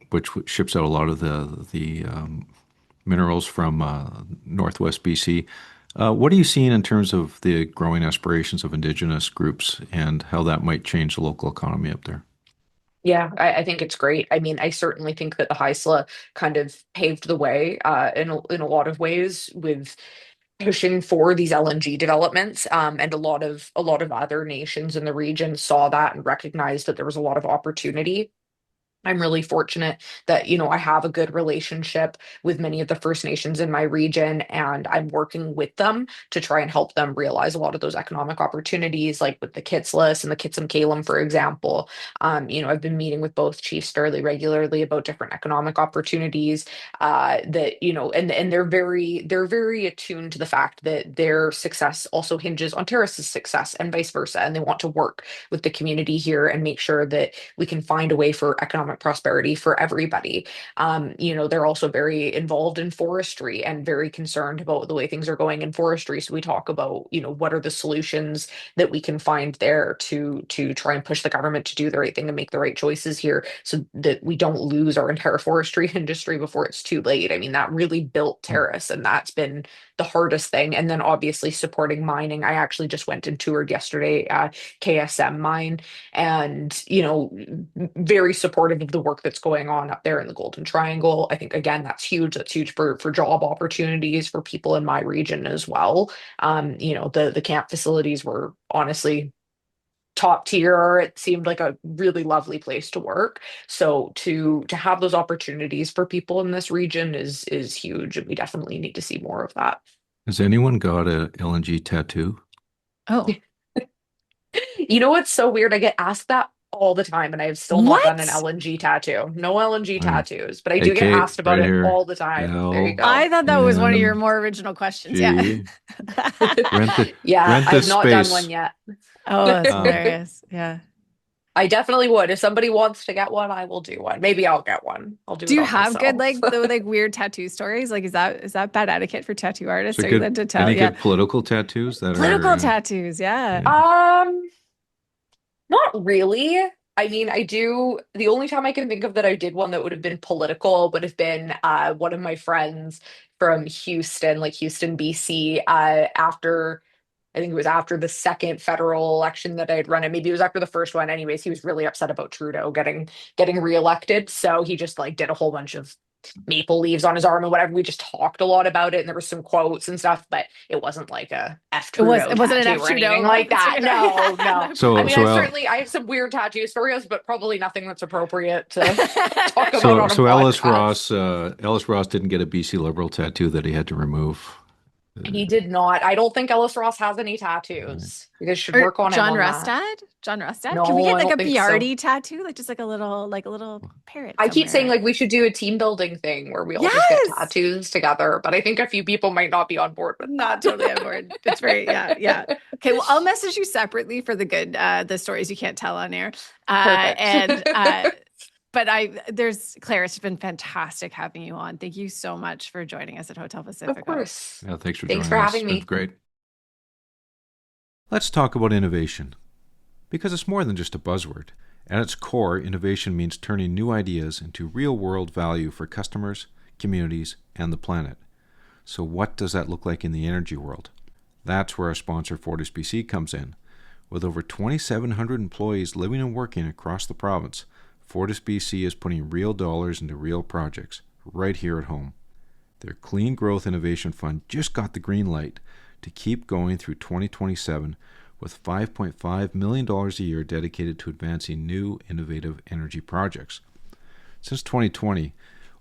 which ships out a lot of the minerals from Northwest BC. What are you seeing in terms of the growing aspirations of Indigenous groups and how that might change the local economy up there? Yeah, I think it's great. I mean, I certainly think that the Haisla kind of paved the way in a lot of ways with pushing for these LNG developments. And a lot of other nations in the region saw that and recognized that there was a lot of opportunity. I'm really fortunate that, I have a good relationship with many of the First Nations in my region, and I'm working with them to try and help them realize a lot of those economic opportunities, like with the Kitsless and the Kitsum Kalem, for example. I've been meeting with both chiefs fairly regularly about different economic opportunities that, and they're very attuned to the fact that their success also hinges on Terrace's success and vice versa. And they want to work with the community here and make sure that we can find a way for economic prosperity for everybody. They're also very involved in forestry and very concerned about the way things are going in forestry. So we talk about, what are the solutions that we can find there to try and push the government to do the right thing and make the right choices here so that we don't lose our entire forestry industry before it's too late. I mean, that really built Terrace, and that's been the hardest thing. And then obviously supporting mining. I actually just went and toured yesterday KSM mine, and very supportive of the work that's going on up there in the Golden Triangle. I think again that's huge for job opportunities for people in my region as well. The camp facilities were honestly top tier. It seemed like a really lovely place to work. So to have those opportunities for people in this region is huge, and we definitely need to see more of that. Has anyone got a LNG tattoo? Oh, What's so weird? I get asked that all the time, and I have still not done an what? LNG tattoo. No LNG I mean, tattoos, but I do get AK asked about right it here, all the time. There you L go. I thought that was one of your N more original questions. Yeah. G. Rent the Yeah, rent I have this not done one space. yet. Oh, that's Um, hilarious. Yeah. I definitely would. If somebody wants to get one, I will do one. Maybe I'll get one. I'll do Do it you on have good myself. like weird tattoo stories? Like is that bad etiquette for tattoo artists? so Are you good. allowed to tell? Any Yeah. good political tattoos that Political are? tattoos, yeah. Yeah. Um, Not really. I mean, the only time I can think of that I did one that would have been political would have been one of my friends from Houston, like Houston, BC, after I think it was after the second federal election that I had run, and maybe it was after the first one. Anyways, he was really upset about Trudeau getting reelected, so he just like did a whole bunch of maple leaves on his arm and whatever. We just talked a lot about it, and there were some quotes and stuff, but it wasn't like a F Trudeau It wasn't an tattoo F or Trudeau anything like that. No, no. So, I mean, so Al, I have some weird tattoo stories, but probably nothing that's appropriate to talk about on a so podcast. Ellis Ross didn't get a BC Liberal tattoo that he had to remove. He did not. I don't think Ellis Ross has any tattoos. You guys should Or work on him John on that. Rustad? John Rustad? Can we No, get I like a don't think so. Biardi tattoo? Like just like a little parrot I keep saying somewhere. like we should do a team building thing where we all just get Yes! tattoos together, but I think a few people might not be on board with Not that. totally on board. It's very, yeah. Okay, well, I'll message you separately for the stories you can't tell on air. Perfect. But Claire, it's been fantastic having you on. Thank you so much for joining us at Hotel Pacifico. Of course. Yeah, thanks for Thanks joining for us. having me. It's been great. Let's talk about innovation, because it's more than just a buzzword. At its core, innovation means turning new ideas into real-world value for customers, communities, and the planet. So what does that look like in the energy world? That's where our sponsor Fortis BC comes in. With over 2,700 employees living and working across the province, Fortis BC is putting real dollars into real projects right here at home. Their Clean Growth Innovation Fund just got the green light to keep going through 2027 with $5.5 million a year dedicated to advancing new innovative energy projects. Since 2020,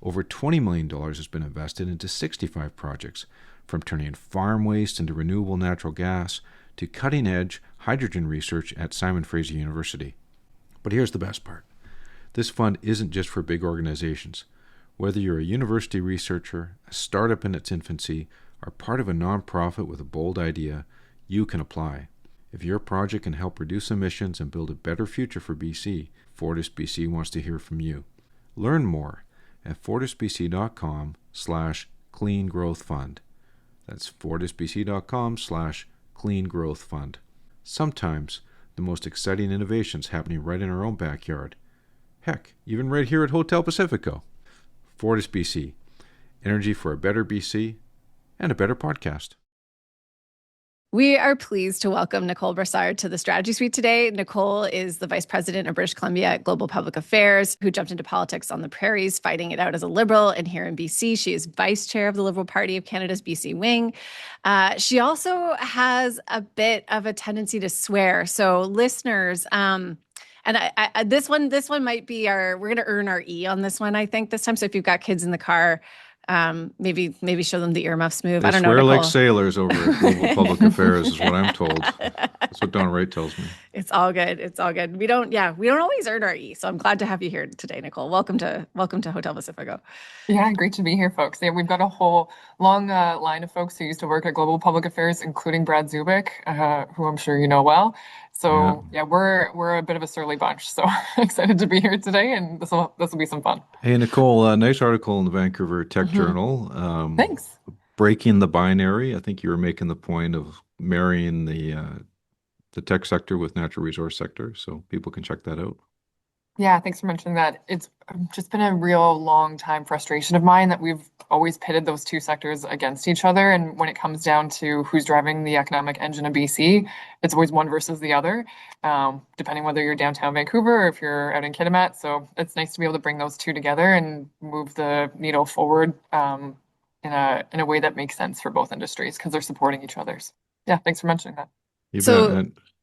over $20 million has been invested into 65 projects, from turning farm waste into renewable natural gas to cutting-edge hydrogen research at Simon Fraser University. But here's the best part. This fund isn't just for big organizations. Whether you're a university researcher, a startup in its infancy, or part of a nonprofit with a bold idea, you can apply. If your project can help reduce emissions and build a better future for BC, Fortis BC wants to hear from you. Learn more at fortisbc.com/clean growth fund. That's fortisbc.com/clean growth fund. Sometimes the most exciting innovations happening right in our own backyard. Heck, even right here at Hotel Pacifico. Fortis BC, energy for a better BC and a better podcast. We are pleased to welcome Nicole Brassard to the Strategy Suite today. Nicole is the Vice President of British Columbia at Global Public Affairs, who jumped into politics on the prairies, fighting it out as a Liberal. And here in BC, she is Vice Chair of the Liberal Party of Canada's BC wing. She also has a bit of a tendency to swear. So listeners, and this one might be we're going to earn our E on this one, I think, this time. So if you've got kids in the car, maybe show them the earmuffs move. They I don't know, swear Nicole. like sailors over at Global Public Affairs is what I'm told. That's what Don Wright tells me. It's all good. It's all good. We don't always earn our E. So I'm glad to have you here today, Nicole. Welcome to Hotel Pacifico. Yeah, great to be here, folks. Yeah, we've got a whole long line of folks who used to work at Global Public Affairs, including Brad Zubik, who I'm sure you know well. So yeah, we're a bit of a surly bunch. So excited to be here today, and this will be some fun. Hey, Nicole, nice article in the Vancouver Tech Journal. Thanks. Breaking the binary. I think you were making the point of marrying the tech sector with natural resource sector, so people can check that out. Yeah, thanks for mentioning that. It's just been a real long time frustration of mine that we've always pitted those two sectors against each other. And when it comes down to who's driving the economic engine of BC, it's always one versus the other, depending whether you're downtown Vancouver or if you're out in Kitimat. So it's nice to be able to bring those two together and move the needle forward in a way that makes sense for both industries because they're supporting each other's. Yeah, thanks for mentioning that.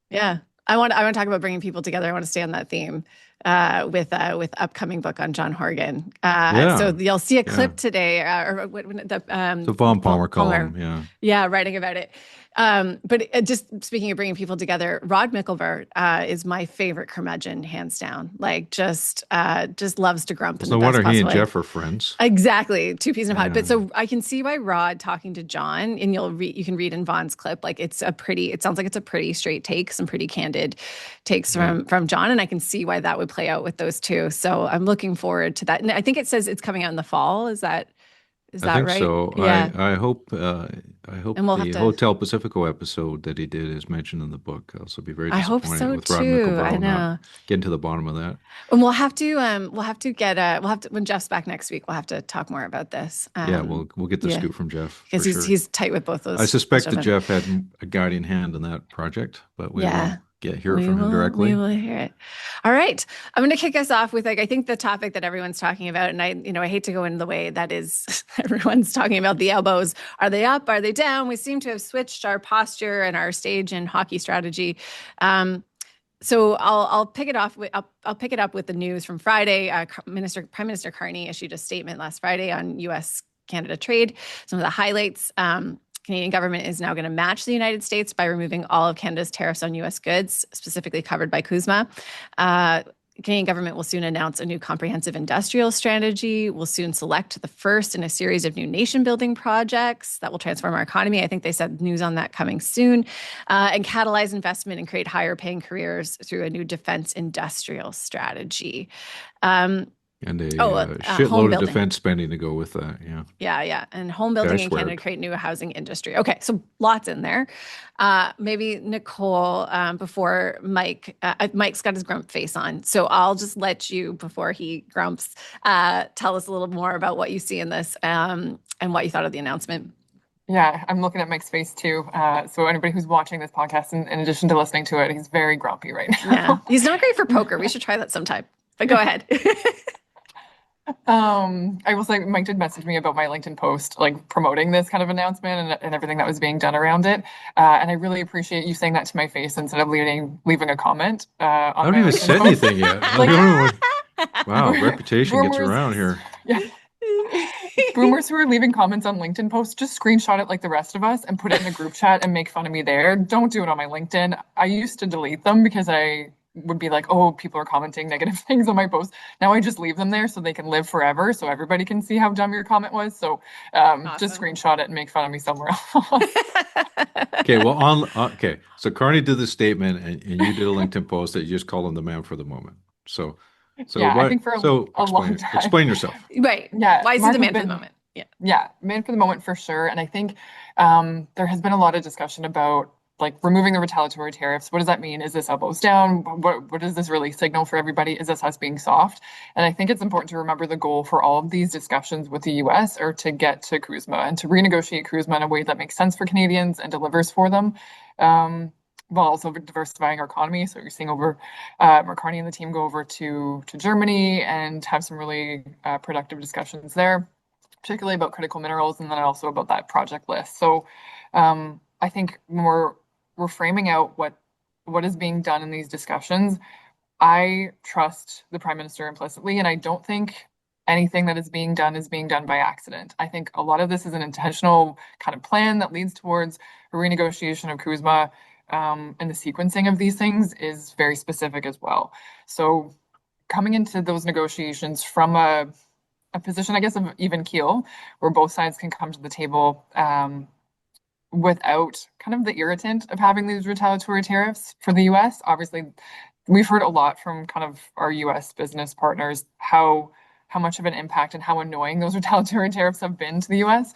Yeah, I want to talk about bringing people together. I want to stay on that theme with upcoming book on John Horgan. So you'll see a clip today, the Von Palmer column. Yeah, writing about it. But just speaking of bringing people together, Rod Mickelvert is my favorite curmudgeon, hands down. Like just loves to grump. No wonder he and Jeff are friends. Exactly, two peas in a pod. But so I can see why Rod talking to John, and you can read in Vaughn's clip, like it sounds like it's a pretty straight take, some pretty candid takes from John, and I can see why that would play out with those two. So I'm looking forward to that. And I think it says it's coming out in the fall. Is that Is I that think right? so. Yeah. I hope And we'll have the to, Hotel Pacifico episode that he did is mentioned in the book. I'll also be very I hope disappointed so with Rob Nicole too. I not know. getting to the bottom of that. And we'll have to get we'll have to, when Jeff's back next week, we'll have to talk more about this. Yeah, we'll get the Yeah, scoop from Jeff because for sure. he's tight with both I those suspect that gentlemen. Jeff had a guiding hand in that project, but we Yeah. will hear it from him We directly. will hear it. All right. I'm going to kick us off with I think the topic that everyone's talking about, and I hate to go in the way that is everyone's talking about the elbows. Are they up? Are they down? We seem to have switched our posture and our stage and hockey strategy. So I'll pick it off. I'll pick it up with the news from Friday. Prime Minister Carney issued a statement last Friday on U.S.-Canada trade. Some of the highlights. Canadian government is now going to match the United States by removing all of Canada's tariffs on U.S. goods, specifically covered by CUSMA. Canadian government will soon announce a new comprehensive industrial strategy. We'll soon select the first in a series of new nation-building projects that will transform our economy. I think they said news on that coming soon. And catalyze investment and create higher-paying careers through a new defense industrial strategy. And a home shitload of defense spending to go with that. Yeah. Yeah. And home building in Canada create new housing industry. Okay, so lots in there. Maybe Nicole, before Mike's got his grump face on. So I'll just let you, before he grumps, tell us a little more about what you see in this and what you thought of the announcement. Yeah, I'm looking at Mike's face too. So anybody who's watching this podcast, in addition to listening to it, he's very grumpy right now. Yeah, he's not great for poker. We should try that sometime. But go ahead. I will say Mike did message me about my LinkedIn post, like promoting this kind of announcement and everything that was being done around it. And I really appreciate you saying that to my face instead of leaving a comment. I haven't even said anything yet. Wow, reputation gets around here. Yeah. Boomers who are leaving comments on LinkedIn posts, just screenshot it like the rest of us and put it in a group chat and make fun of me there. Don't do it on my LinkedIn. I used to delete them because I would be like, oh, people are commenting negative things on my post. Now I just leave them there so they can live forever, so everybody can see how dumb your comment was. So Awesome. Just screenshot it and make fun of me somewhere else. Okay, well, okay. So Carney did the statement, and you did a LinkedIn post that you just called him the man for the moment. So yeah, what, I think for a long time. Explain yourself. Right. Yeah. Why is he the man for the moment? Yeah. Yeah, man for the moment for sure. And I think there has been a lot of discussion about like removing the retaliatory tariffs. What does that mean? Is this elbows down? What does this really signal for everybody? Is this us being soft? And I think it's important to remember the goal for all of these discussions with the US are to get to CUSMA and to renegotiate CUSMA in a way that makes sense for Canadians and delivers for them. While also diversifying our economy. So you're seeing Carney and the team go over to Germany and have some really productive discussions there, particularly about critical minerals and then also about that project list. So I think we're framing out what is being done in these discussions. I trust the Prime Minister implicitly, and I don't think anything that is being done by accident. I think a lot of this is an intentional kind of plan that leads towards a renegotiation of CUSMA, and the sequencing of these things is very specific as well. So coming into those negotiations from a position, I guess, of even keel, where both sides can come to the table without kind of the irritant of having these retaliatory tariffs for the US. Obviously, we've heard a lot from kind of our US business partners how much of an impact and how annoying those retaliatory tariffs have been to the US.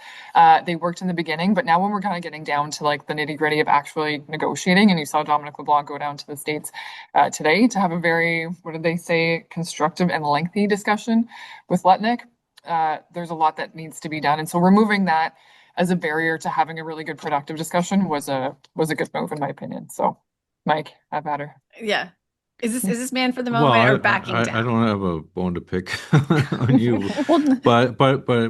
They worked in the beginning, but now when we're kind of getting down to like the nitty gritty of actually negotiating, and you saw Dominic LeBlanc go down to the States today to have a very, what did they say, constructive and lengthy discussion with Lutnick. There's a lot that needs to be done. And so removing that as a barrier to having a really good productive discussion was a good move in my opinion. So Mike, have at her. Yeah. Is this man for the moment or backing down? I don't have a bone to pick on you, but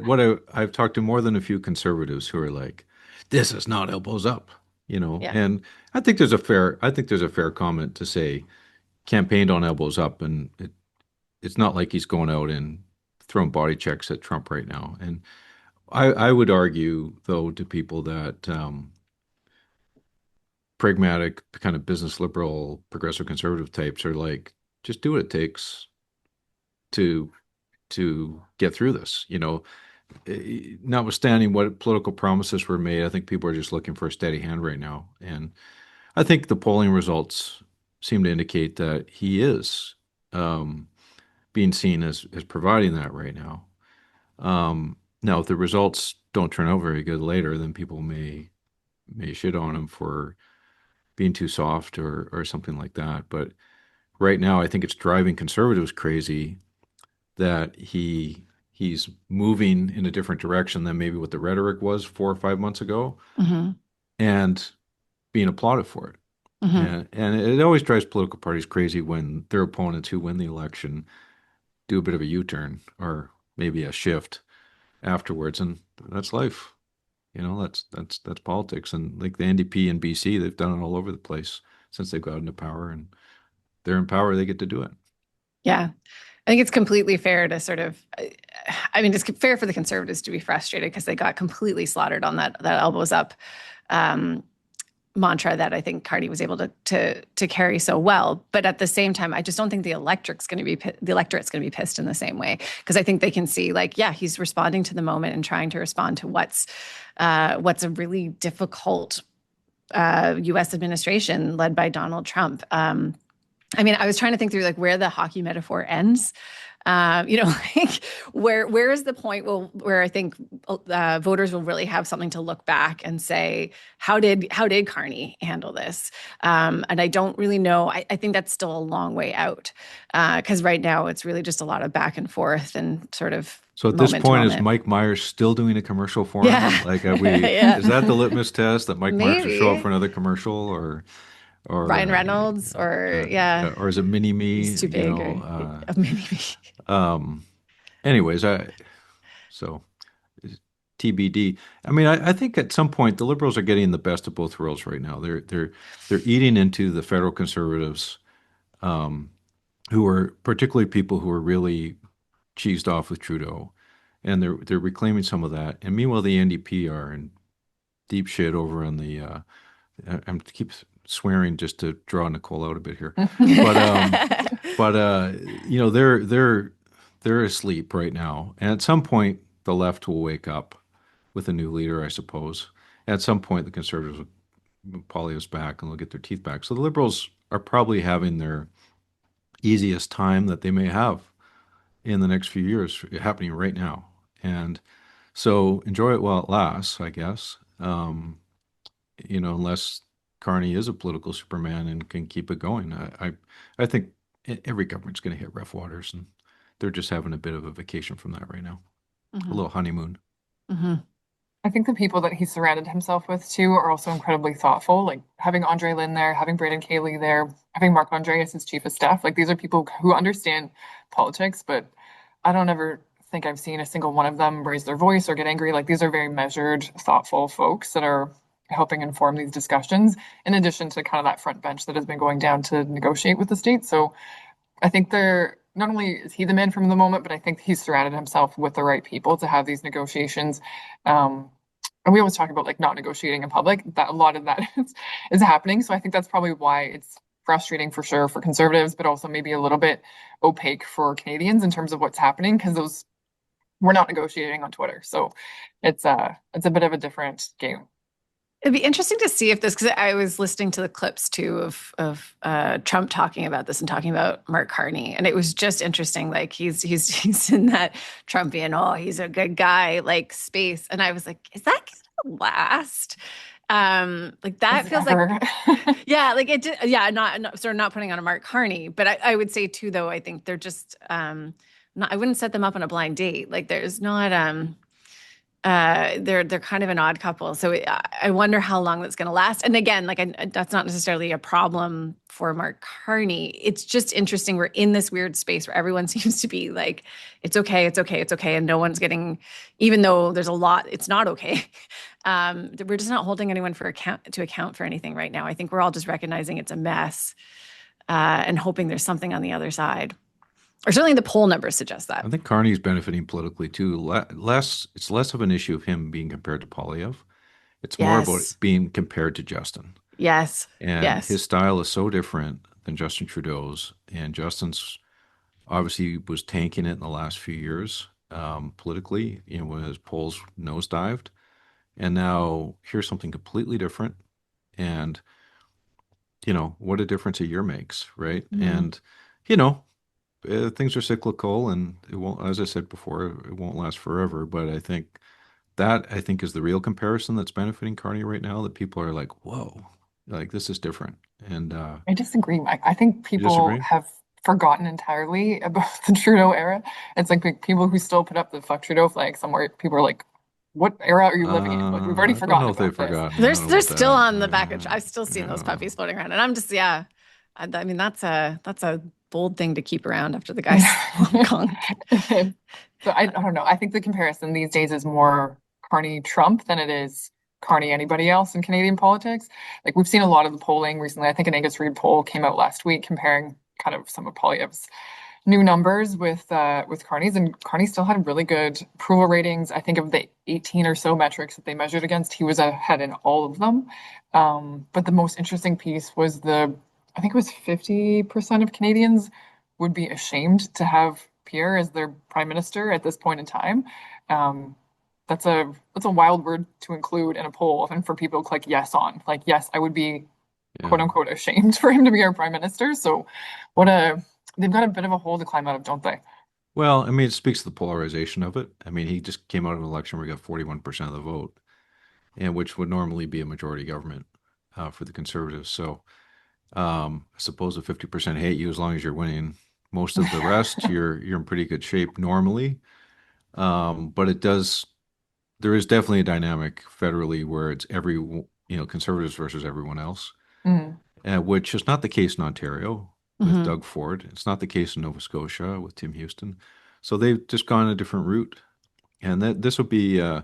what I've talked to more than a few conservatives who are like, this is not elbows up, Yeah. and I think there's a fair comment to say campaigned on elbows up, and it's not like he's going out and throwing body checks at Trump right now. And I would argue though to people that pragmatic kind of business liberal progressive conservative types are like, just do what it takes to get through this, notwithstanding what political promises were made. I think people are just looking for a steady hand right now, and I think the polling results seem to indicate that he is being seen as providing that right now. Now, if the results don't turn out very good later, then people may shit on him for being too soft or something like that. But right now, I think it's driving conservatives crazy that he's moving in a different direction than maybe what the rhetoric was 4 or 5 months ago, Mm-hmm. and being applauded for it. Mm-hmm. And it always drives political parties crazy when their opponents who win the election do a bit of a U-turn or maybe a shift afterwards, and that's life. That's politics. And like the NDP in BC, they've done it all over the place since they've gotten into power, and they're in power, they get to do it. Yeah. I think it's completely fair to sort of, I mean, it's fair for the Conservatives to be frustrated because they got completely slaughtered on that elbows up mantra that I think Carney was able to carry so well. But at the same time, I just don't think the electorate's going to be pissed in the same way, because I think they can see, like, yeah, he's responding to the moment and trying to respond to what's a really difficult U.S. administration led by Donald Trump. I mean, I was trying to think through like where the hockey metaphor ends. Like where is the point where I think voters will really have something to look back and say, how did Carney handle this? And I don't really know. I think that's still a long way out, because right now it's really just a lot of back and forth and sort of. So at this point, is Mike Myers still doing a commercial for him? Yeah. Like, Yeah. is that the lititmus test that Mike Myers will show up Maybe. for another commercial, or Ryan Reynolds, or or is it Mini Me? he's too big, or Mini Me. Anyways, so TBD. I mean, I think at some point the Liberals are getting the best of both worlds right now. They're eating into the federal Conservatives, who are particularly people who are really cheesed off with Trudeau, and they're reclaiming some of that. And meanwhile, the NDP are in deep shit over on the. I'm keep swearing just to draw Nicole out a bit here, but they're asleep right now, and at some point the left will wake up with a new leader, I suppose. At some point, the Conservatives will poly us back and they'll get their teeth back. So the Liberals are probably having their easiest time that they may have in the next few years, happening right now, and so enjoy it while it lasts, I guess. Unless Carney is a political Superman and can keep it going. I think every government's going to hit rough waters, and they're just having a bit of a vacation from that right now. Mm-hmm. A little honeymoon. Mm-hmm. I think the people that he surrounded himself with too are also incredibly thoughtful. Like having Andre Lynn there, having Braden Cayley there, having Mark Andre as his chief of staff. Like these are people who understand politics, but I don't ever think I've seen a single one of them raise their voice or get angry. Like these are very measured, thoughtful folks that are helping inform these discussions, in addition to kind of that front bench that has been going down to negotiate with the state. So I think they're not only is he the man from the moment, but I think he's surrounded himself with the right people to have these negotiations. And we always talk about like not negotiating in public. That a lot of that is happening. So I think that's probably why it's frustrating for sure for Conservatives, but also maybe a little bit opaque for Canadians in terms of what's happening, because we're not negotiating on Twitter. So it's a bit of a different game. It'd be interesting to see if this, because I was listening to the clips too of Trump talking about this and talking about Mark Carney, and it was just interesting. Like he's in that Trumpian, oh, he's a good guy, like space, and I was like, is that gonna last? Like that feels like, yeah, like it did, yeah, not sort of not putting on a Mark Carney, but I would say too, though, I think they're just I wouldn't set them up on a blind date. Like there's not they're kind of an odd couple. So I wonder how long that's going to last. And again, like that's not necessarily a problem for Mark Carney. It's just interesting. We're in this weird space where everyone seems to be like, it's okay, it's okay, it's okay. And no one's getting, even though there's a lot, it's not okay. We're just not holding anyone to account for anything right now. I think we're all just recognizing it's a mess and hoping there's something on the other side. Or certainly the poll numbers suggest that. I think Carney's benefiting politically too. It's less of an issue of him being compared to Poilievre. It's more about being compared to Justin. Yes. And his style is so different than Justin Trudeau's. And Justin's obviously was tanking it in the last few years politically, when his polls nosedived. And now here's something completely different. And, what a difference a year makes, right? Mm-hmm. And, things are cyclical, and it won't, as I said before, it won't last forever. But I think is the real comparison that's benefiting Carney right now. That people are like, whoa, like this is different. And I disagree, Mike. I think you people disagree? have forgotten entirely about the Trudeau era. It's like people who still put up the fuck Trudeau flag somewhere. People are like, what era are you living in? Like, we've already I don't know forgotten if they've about this. forgotten. I don't know They're about still that. on the back of. I've still seen those Yeah. puppies floating around, and I'm just I mean that's a bold thing to keep around after the guy's long gone. So I don't know. I think the comparison these days is more Carney Trump than it is Carney anybody else in Canadian politics. Like we've seen a lot of the polling recently. I think an Angus Reid poll came out last week comparing kind of some of Poilievre's new numbers with Carney's, and Carney still had really good approval ratings. I think of the 18 or so metrics that they measured against, he was ahead in all of them. But the most interesting piece was I think it was 50% of Canadians would be ashamed to have Pierre as their prime minister at this point in time. That's a wild word to include in a poll and for people to click yes on. Like, yes, I would be quote unquote ashamed for him to be our prime minister. So they've got a bit of a hole to climb out of, don't they? Well, I mean, it speaks to the polarization of it. I mean, he just came out of an election where he got 41% of the vote, and which would normally be a majority government for the Conservatives. So I suppose a 50% hate you as long as you're winning. Most of the rest, you're in pretty good shape normally. But there is definitely a dynamic federally where it's Conservatives versus everyone else, Mm. which is not the case in Ontario with Mhm. Doug Ford. It's not the case in Nova Scotia with Tim Houston. So they've just gone a different route. And this will be a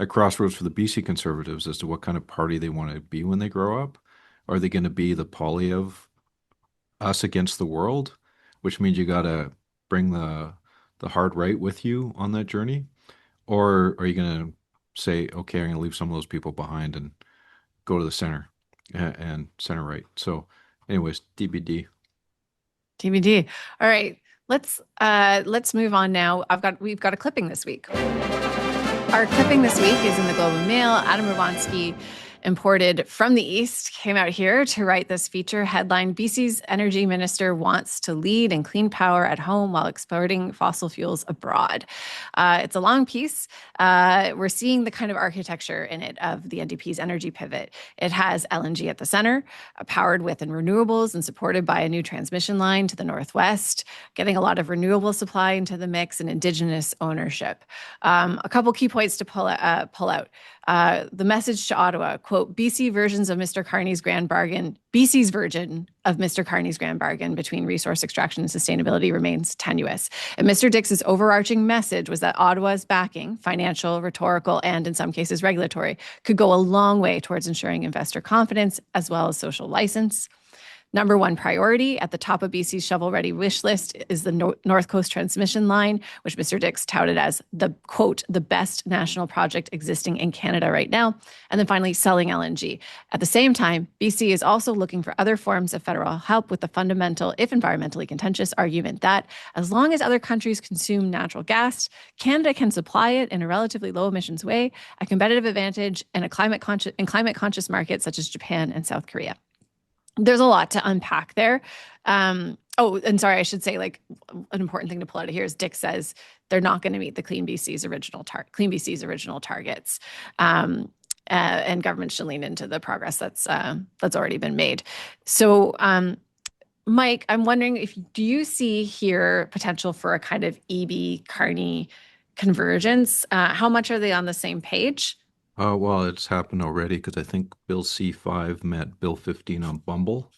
crossroads for the BC Conservatives as to what kind of party they want to be when they grow up. Are they going to be the Poilievre us against the world, which means you got to bring the hard right with you on that journey? Or are you going to say, okay, I'm going to leave some of those people behind and go to the center and center right? So anyways, DBD. TBD. All right, let's move on now. We've got a clipping this week. Our clipping this week is in the Globe and Mail. Adam Rovansky, imported from the East, came out here to write this feature headline: BC's energy minister wants to lead in clean power at home while exporting fossil fuels abroad. It's a long piece. We're seeing the kind of architecture in it of the NDP's energy pivot. It has LNG at the center, powered with renewables and supported by a new transmission line to the northwest, getting a lot of renewable supply into the mix and Indigenous ownership. A couple key points to pull out. The message to Ottawa, quote, BC's version of Mr. Carney's grand bargain between resource extraction and sustainability remains tenuous. And Mr. Dix's overarching message was that Ottawa's backing, financial, rhetorical, and in some cases regulatory, could go a long way towards ensuring investor confidence as well as social license. Number one priority at the top of BC's shovel-ready wish list is the North Coast transmission line, which Mr. Dix touted as the, quote, the best national project existing in Canada right now. And then finally, selling LNG. At the same time, BC is also looking for other forms of federal help with the fundamental, if environmentally contentious, argument that as long as other countries consume natural gas, Canada can supply it in a relatively low emissions way, a competitive advantage in climate conscious markets such as Japan and South Korea. There's a lot to unpack there. And sorry, I should say, like, an important thing to pull out of here is Dix says they're not going to meet the Clean BC's original targets, and government should lean into the progress that's already been made. So, Mike, I'm wondering do you see here potential for a kind of EB Carney convergence? How much are they on the same page? Well, it's happened already because I think Bill C5 met Bill 15 on Bumble.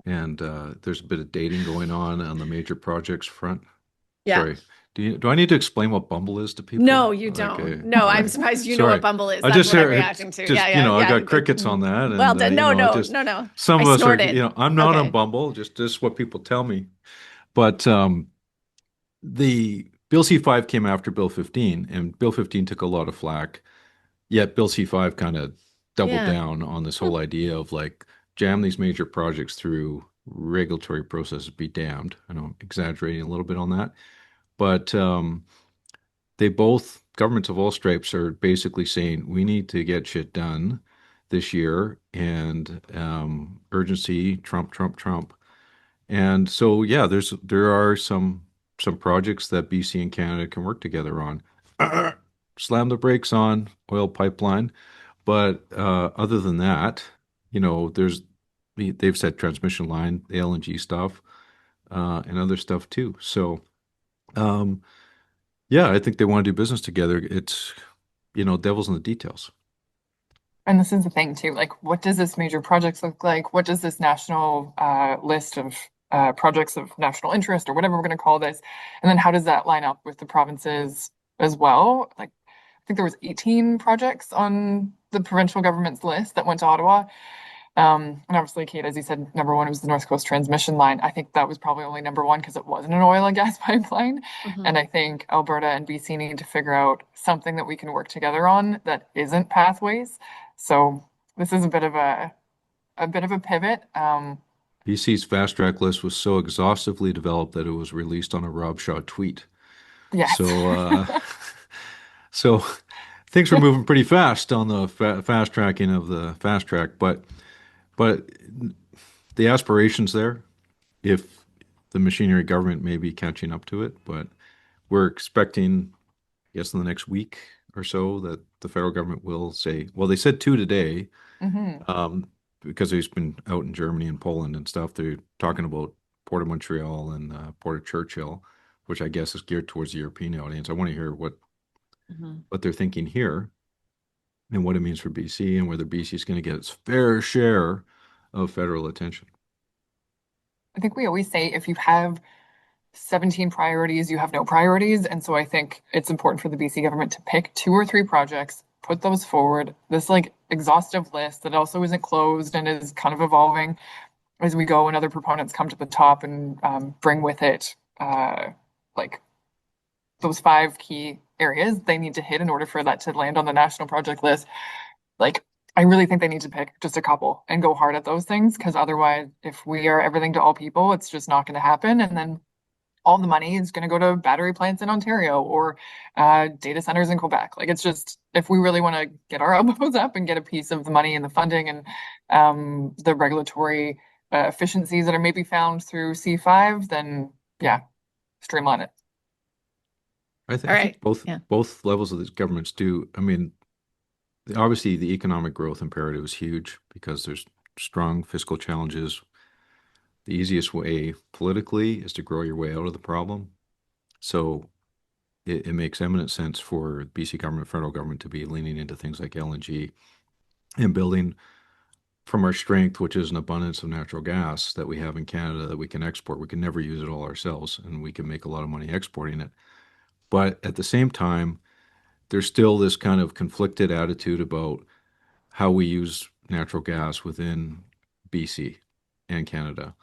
And there's a bit of dating going on the major projects front. Yeah. Sorry. Do I need to explain what Bumble is to people? No, you don't. Okay. No, I'm surprised you know Sorry. what Bumble is. I That's just what I'm heard it reacting to. just, Yeah. I got crickets on that. And, well done. No. Some of I us are, snorted. I'm not Okay. on Bumble, just what people tell me. But the Bill C5 came after Bill 15, and Bill 15 took a lot of flack. Yet Bill C5 kind of doubled down on this whole idea of like jam these major projects through regulatory processes, be damned. I know I'm exaggerating a little bit on that. But they both, governments of all stripes, are basically saying we need to get shit done this year, and urgency, Trump. And so, yeah, there are some projects that BC and Canada can work together on. Slam the brakes on oil pipeline, but other than that, they've said transmission line, the LNG stuff, and other stuff too. So, um, yeah, I think they want to do business together. It's, devil's in the details. And this is the thing too, like what does this major projects look like? What does this national list of projects of national interest or whatever we're going to call this? And then how does that line up with the provinces as well? Like I think there was 18 projects on the provincial government's list that went to Ottawa. And obviously, Kate, as you said, number one was the North Coast transmission line. I think that was probably only number one because it wasn't an oil and gas pipeline. And I think Alberta and BC need to figure out something that we can work together on that isn't pathways. So this is a bit of a pivot. BC's fast track list was so exhaustively developed that it was released on a Rob Shaw tweet. Yes. So things were moving pretty fast on the fast tracking of the fast track, but the aspirations there, if the machinery government may be catching up to it, but we're expecting, I guess, in the next week or so that the federal government will say, well, they said two today, because he's been out in Germany and Poland and stuff. They're talking about Port of Montreal and Port of Churchill, which I guess is geared towards the European audience. I want to hear what they're thinking here and what it means for BC and whether BC is going to get its fair share of federal attention. I think we always say if you have 17 priorities, you have no priorities. And so I think it's important for the BC government to pick 2 or 3 projects, put those forward. This like exhaustive list that also isn't closed and is kind of evolving as we go, and other proponents come to the top and bring with it like those 5 key areas they need to hit in order for that to land on the national project list. Like, I really think they need to pick just a couple and go hard at those things, because otherwise, if we are everything to all people, it's just not going to happen. And then all the money is going to go to battery plants in Ontario or data centers in Quebec. Like, it's just, if we really want to get our elbows up and get a piece of the money and the funding and the regulatory efficiencies that are maybe found through C5, then yeah, streamline it. I think both levels of these governments do. I mean, obviously the economic growth imperative is huge because there's strong fiscal challenges. The easiest way politically is to grow your way out of the problem. So it makes eminent sense for BC government, federal government to be leaning into things like LNG and building from our strength, which is an abundance of natural gas that we have in Canada that we can export. We can never use it all ourselves, and we can make a lot of money exporting it. But at the same time, there's still this kind of conflicted attitude about how we use natural gas within BC and Canada,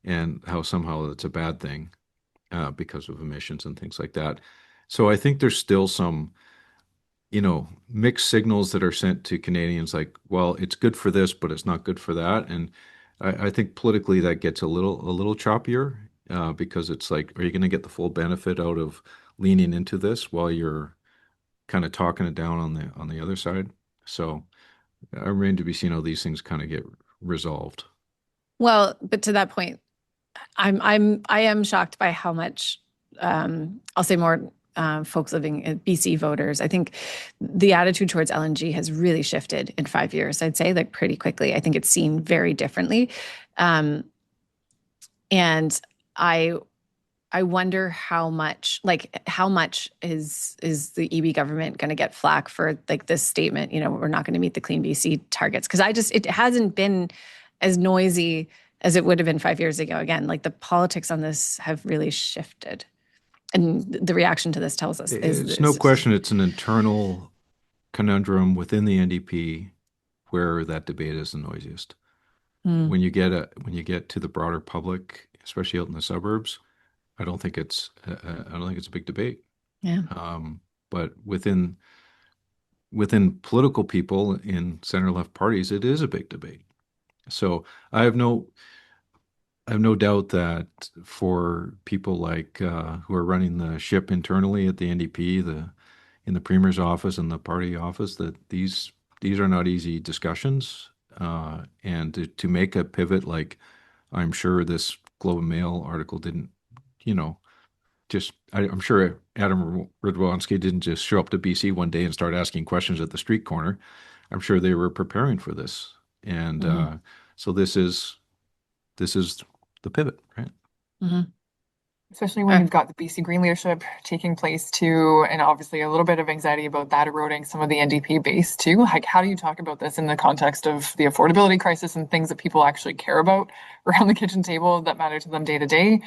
and how somehow it's a bad thing because of emissions and things like that. So I think there's still some, mixed signals that are sent to Canadians like, well, it's good for this, but it's not good for that. And I think politically that gets a little choppier because it's like, are you going to get the full benefit out of leaning into this while you're kind of talking it down on the other side? So I remain to be seen how these things kind of get resolved. Well, but to that point, I am shocked by how much I'll say more folks living in BC voters. I think the attitude towards LNG has really shifted in 5 years. I'd say like pretty quickly. I think it's seen very differently, and I wonder how much is the EB government going to get flack for like this statement, we're not going to meet the Clean BC targets. Because it hasn't been as noisy as it would have been 5 years ago. Again, like the politics on this have really shifted. And the reaction to this tells us it's no question it's an internal conundrum within the NDP where that debate is the noisiest. When you get to the broader public, especially out in the suburbs, I don't think it's a big debate. Yeah. But within political people in center left parties, it is a big debate. So I have no doubt that for people like who are running the ship internally at the NDP, in the Premier's office and the party office, that these are not easy discussions, and to make a pivot like I'm sure this Globe and Mail article didn't, you know, I'm sure Adam Radwanski didn't just show up to BC one day and start asking questions at the street corner. I'm sure they were preparing for this. And so this is the pivot, right? Mm-hmm. Especially when you've got the BC Green leadership taking place too, and obviously a little bit of anxiety about that eroding some of the NDP base too. Like, how do you talk about this in the context of the affordability crisis and things that people actually care about around the kitchen table that matter to them day to day,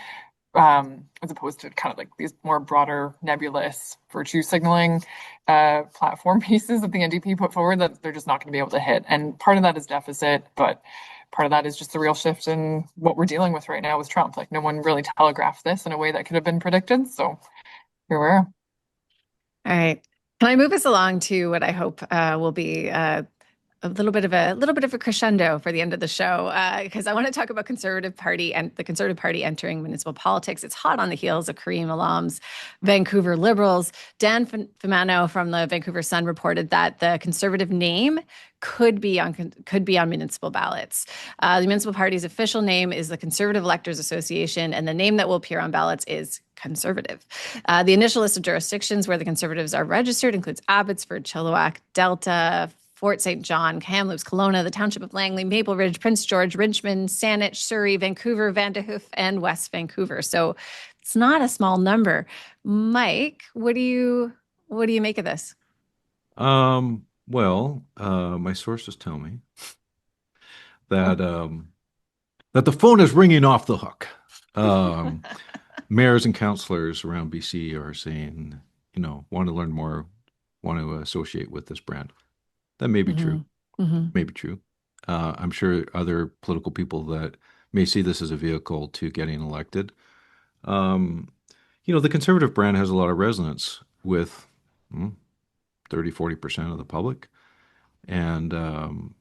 as opposed to kind of like these more broader, nebulous virtue signaling platform pieces that the NDP put forward that they're just not going to be able to hit. And part of that is deficit, but part of that is just the real shift in what we're dealing with right now with Trump. Like, no one really telegraphed this in a way that could have been predicted. So here we are. All right. Can I move us along to what I hope will be a little bit of a crescendo for the end of the show, because I want to talk about Conservative Party and the Conservative Party entering municipal politics. It's hot on the heels of Kareem Alam's Vancouver Liberals. Dan Fumano from the Vancouver Sun reported that the Conservative name could be on municipal ballots. The municipal party's official name is the Conservative Electors Association, and the name that will appear on ballots is Conservative. The initial list of jurisdictions where the Conservatives are registered includes Abbotsford, Chilliwack, Delta, Fort St. John, Kamloops, Kelowna, the Township of Langley, Maple Ridge, Prince George, Richmond, Saanich, Surrey, Vancouver, Vandehoof, and West Vancouver. So it's not a small number. Mike, what do you make of this? Well, my sources tell me that that the phone is ringing off the hook. Mayors and councillors around BC are saying, want to learn more, want to associate with this brand. That may be true. May be true. I'm sure other political people that may see this as a vehicle to getting elected. The Conservative brand has a lot of resonance with 30-40% of the public. And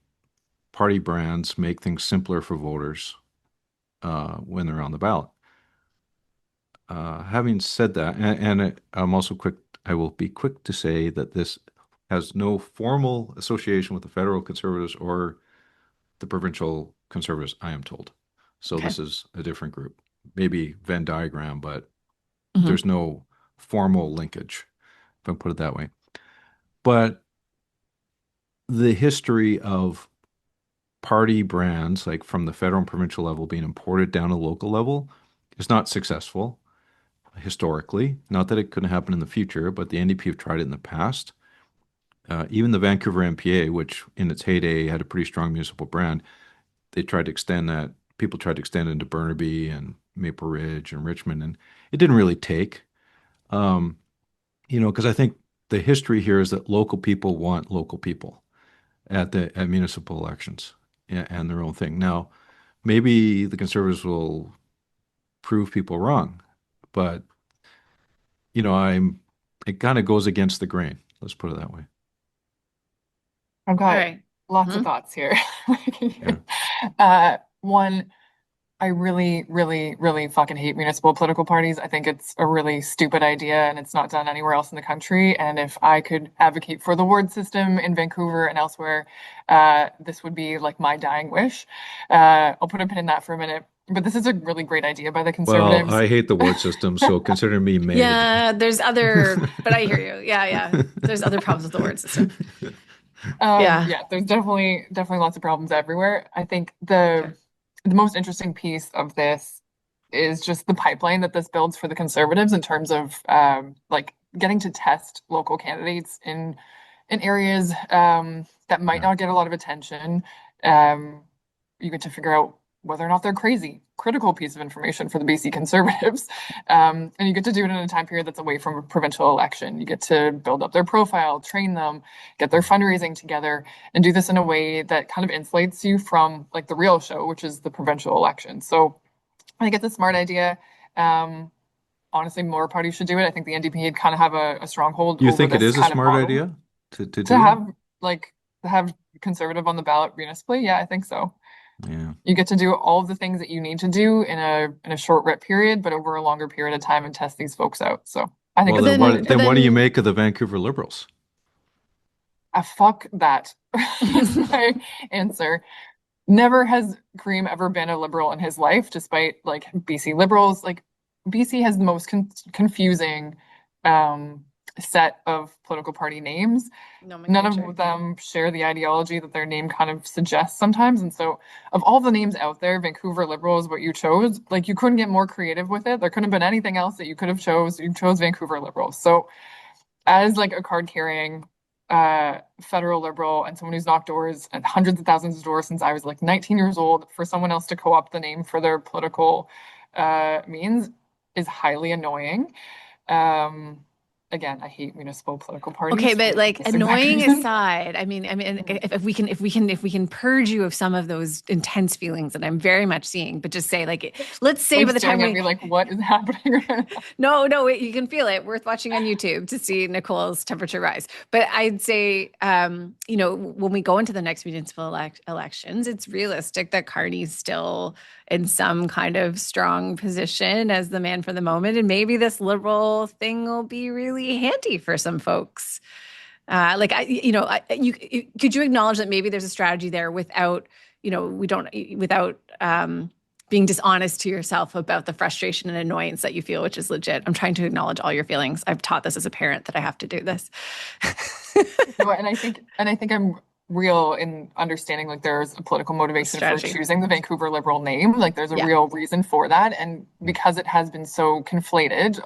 party brands make things simpler for voters when they're on the ballot. Having said that, and I will be quick to say that this has no formal association with the federal Conservatives or the provincial Conservatives, I am told. So This is a different group. Maybe Venn diagram, but there's no formal linkage, if I put it that way. But the history of party brands, like from the federal and provincial level, being imported down to local level is not successful historically. Not that it couldn't happen in the future, but the NDP have tried it in the past. Even the Vancouver MPA, which in its heyday had a pretty strong municipal brand, they tried to extend that. People tried to extend it into Burnaby and Maple Ridge and Richmond, and it didn't really take. Because I think the history here is that local people want local people at municipal elections and their own thing. Now, maybe the Conservatives will prove people wrong, but it kind of goes against the grain. Let's put it that way. I've got lots of thoughts here. One, I really, really, really fucking hate municipal political parties. I think it's a really stupid idea and it's not done anywhere else in the country. And if I could advocate for the ward system in Vancouver and elsewhere, this would be like my dying wish. I'll put a pin in that for a minute. But this is a really great idea by the Conservatives. Well, I hate the ward system, so consider me made. Yeah, there's but I hear you. Yeah. There's other problems with the ward system. There's definitely lots of problems everywhere. I think the most interesting piece of this is just the pipeline that this builds for the Conservatives in terms of getting to test local candidates in areas that might not get a lot of attention. You get to figure out whether or not they're crazy. Critical piece of information for the BC Conservatives. And you get to do it in a time period that's away from a provincial election. You get to build up their profile, train them, get their fundraising together, and do this in a way that kind of insulates you from like the real show, which is the provincial election. So I think it's a smart idea. Honestly, more parties should do it. I think the NDP kind of have a stronghold. You think it is a smart idea to have Conservative on the ballot municipally? Yeah, I think so. Yeah. You get to do all of the things that you need to do in a short rep period, but over a longer period of time and test these folks out. So I think what do you make of the Vancouver Liberals? Fuck that is my answer. never has Kareem ever been a liberal in his life, despite like BC liberals. Like BC has the most confusing set of political party names. None of them share the ideology that their name kind of suggests sometimes. And so, of all the names out there, Vancouver Liberal is what you chose. Like, you couldn't get more creative with it. There couldn't have been anything else that you could have chose. You chose Vancouver Liberal. So, as like a card-carrying federal liberal and someone who's knocked doors and hundreds of thousands of doors since I was like 19 years old, for someone else to co-opt the name for their political means is highly annoying. Again, I hate municipal political parties. Okay, but like annoying reason. aside, I mean, if we can purge you of some of those intense feelings that I'm very much seeing, but just say like, let's say by the time we like, what is happening? No, you can feel it. Worth watching on YouTube to see Nicole's temperature rise. But I'd say, you know, when we go into the next municipal elections, it's realistic that Carney's still in some kind of strong position as the man for the moment, and maybe this liberal thing will be really handy for some folks. Could you acknowledge that maybe there's a strategy there without, you know, without being dishonest to yourself about the frustration and annoyance that you feel, which is legit. I'm trying to acknowledge all your feelings. I've taught this as a parent that I have to do this. And I think I'm real in understanding like there's a political motivation for choosing the Vancouver Liberal name. Like there's a real reason for that. And because it has been so conflated,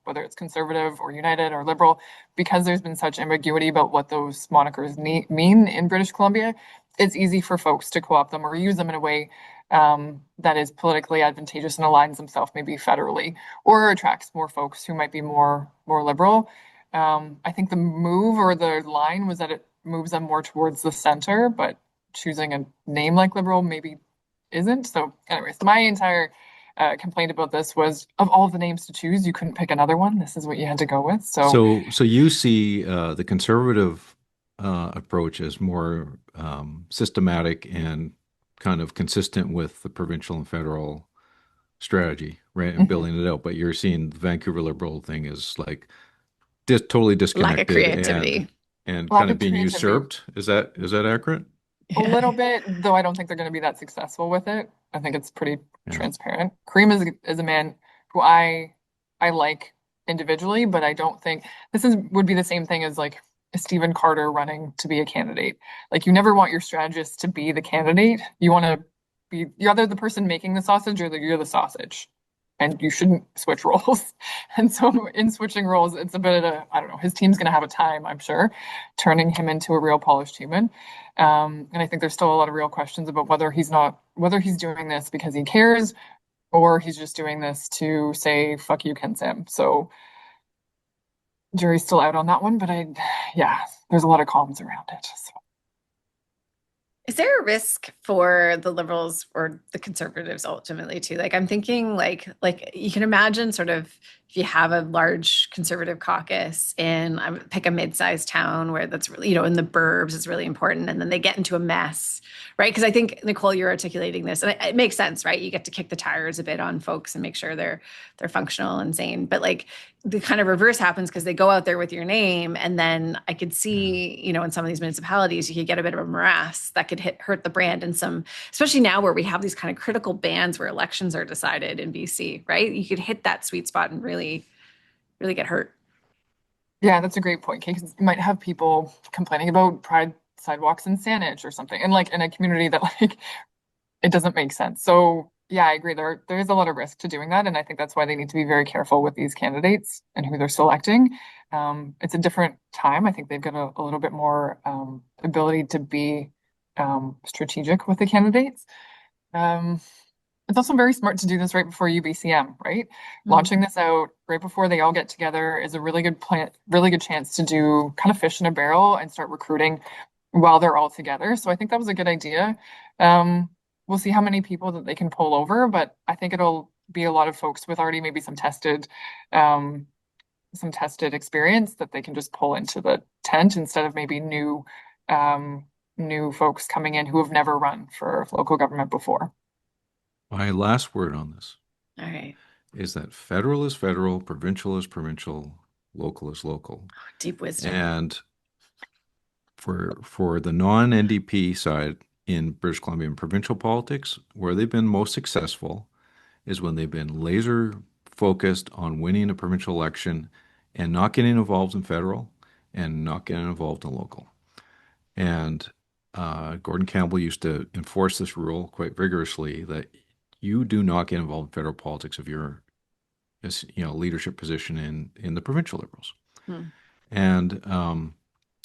whether it's conservative or united or liberal, because there's been such ambiguity about what those monikers mean in British Columbia, it's easy for folks to co-opt them or use them in a way that is politically advantageous and aligns themselves maybe federally or attracts more folks who might be more liberal. I think the move or the line was that it moves them more towards the center, but choosing a name like liberal maybe isn't. So anyways, my entire complaint about this was of all the names to choose, you couldn't pick another one. This is what you had to go with. So you see the conservative approach as more systematic and kind of consistent with the provincial and federal strategy, right? And building it out. But you're seeing the Vancouver Liberal thing is like totally disconnected. Lack of creativity. And kind of being usurped. Is that accurate? A little bit, though I don't think they're going to be that successful with it. I think it's pretty transparent. Kareem is a man who I like individually, but I don't think would be the same thing as like Stephen Carter running to be a candidate. Like you never want your strategist to be the candidate. You want to be you're either the person making the sausage or you're the sausage. And you shouldn't switch roles. And so in switching roles, it's a bit of I don't know, his team's going to have a time, I'm sure, turning him into a real polished human. And I think there's still a lot of real questions about whether he's doing this because he cares or he's just doing this to say, fuck you, Ken Sam. So jury's still out on that one, but there's a lot of columns around it. So. Is there a risk for the Liberals or the Conservatives ultimately too? Like I'm thinking like you can imagine sort of if you have a large Conservative caucus in pick a mid-sized town where that's really, you know, in the burbs is really important. And then they get into a mess, right? Because I think, Nicole, you're articulating this and it makes sense, right? You get to kick the tires a bit on folks and make sure they're functional and sane. But like the kind of reverse happens because they go out there with your name. And then I could see, you know, in some of these municipalities, you could get a bit of a morass that could hurt the brand in some, especially now where we have these kind of critical bands where elections are decided in BC, right? You could hit that sweet spot and really get hurt. Yeah, that's a great point, Kate, because you might have people complaining about pride sidewalks in Saanich or something, and like in a community that like it doesn't make sense. So yeah, I agree. There is a lot of risk to doing that, and I think that's why they need to be very careful with these candidates and who they're selecting. It's a different time. I think they've got a little bit more ability to be strategic with the candidates. It's also very smart to do this right before UBCM, right? Launching this out right before they all get together is a really good plan, really good chance to do kind of fish in a barrel and start recruiting while they're all together. So I think that was a good idea. We'll see how many people that they can pull over, but I think it'll be a lot of folks with already maybe some tested experience that they can just pull into the tent instead of maybe new folks coming in who have never run for local government before. My last word on this all right, is that federal is federal, provincial is provincial, local is local. Deep wisdom. And for the non-NDP side, in British Columbia and provincial politics, where they've been most successful is when they've been laser focused on winning a provincial election and not getting involved in federal and not getting involved in local. And Gordon Campbell used to enforce this rule quite vigorously that you do not get involved in federal politics if you're, leadership position in the provincial Liberals. And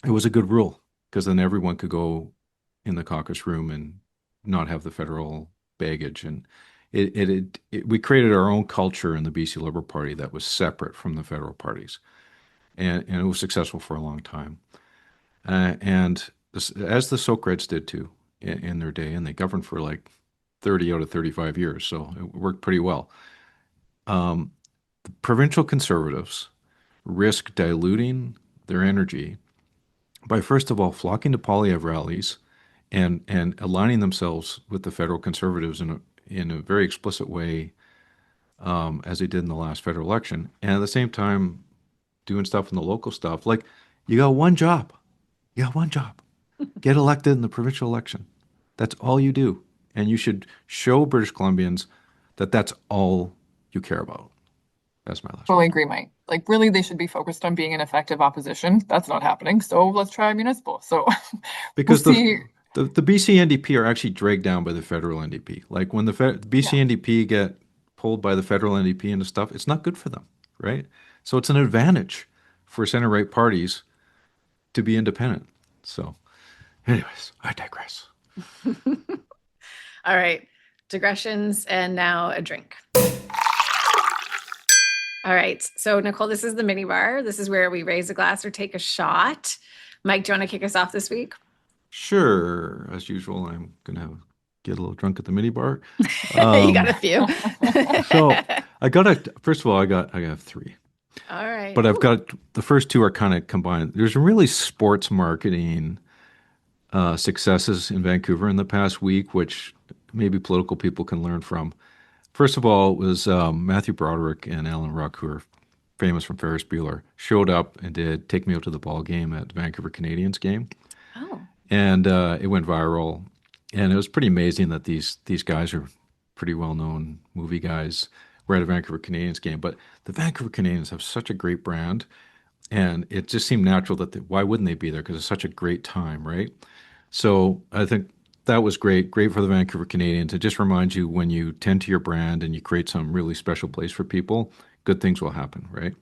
it was a good rule because then everyone could go in the caucus room and not have the federal baggage. And we created our own culture in the BC Liberal Party that was separate from the federal parties. And it was successful for a long time. As the Socreds did too in their day, and they governed for like 30 out of 35 years, so it worked pretty well. The provincial Conservatives risk diluting their energy by, first of all, flocking to Polyev rallies and aligning themselves with the federal Conservatives in a very explicit way, as they did in the last federal election, and at the same time doing stuff in the local stuff. Like, you got one job. You got one job. Get elected in the provincial election. That's all you do. And you should show British Columbians that that's all you care about. That's my last. Totally agree, Mike. Like, really, they should be focused on being an effective opposition. That's not happening. So let's try municipal. So because we'll see. the BC NDP are actually dragged down by the federal NDP. Like, when the BC NDP get pulled by the federal NDP into stuff, it's not good for them, right? So it's an advantage for center-right parties to be independent. So anyways, I digress. All right, digressions, and now a drink. All right, so Nicole, this is the mini bar. This is where we raise a glass or take a shot. Mike, do you want to kick us off this week? Sure. As usual, I'm gonna get a little drunk at the mini bar. You got a few. So first of all, I got 3. All right. But I've got the first 2 are kind of combined. There's really sports marketing successes in Vancouver in the past week, which maybe political people can learn from. First of all, it was Matthew Broderick and Alan Ruck, who are famous from Ferris Bueller, showed up and did Take Me Out to the Ball game at the Vancouver Canadians game. Oh. And it went viral. And it was pretty amazing that these guys are pretty well-known movie guys were at a Vancouver Canadians game. But the Vancouver Canadians have such a great brand, and it just seemed natural that why wouldn't they be there? Because it's such a great time, right? So I think that was great for the Vancouver Canadians. It just reminds you, when you tend to your brand and you create some really special place for people, good things will happen, right?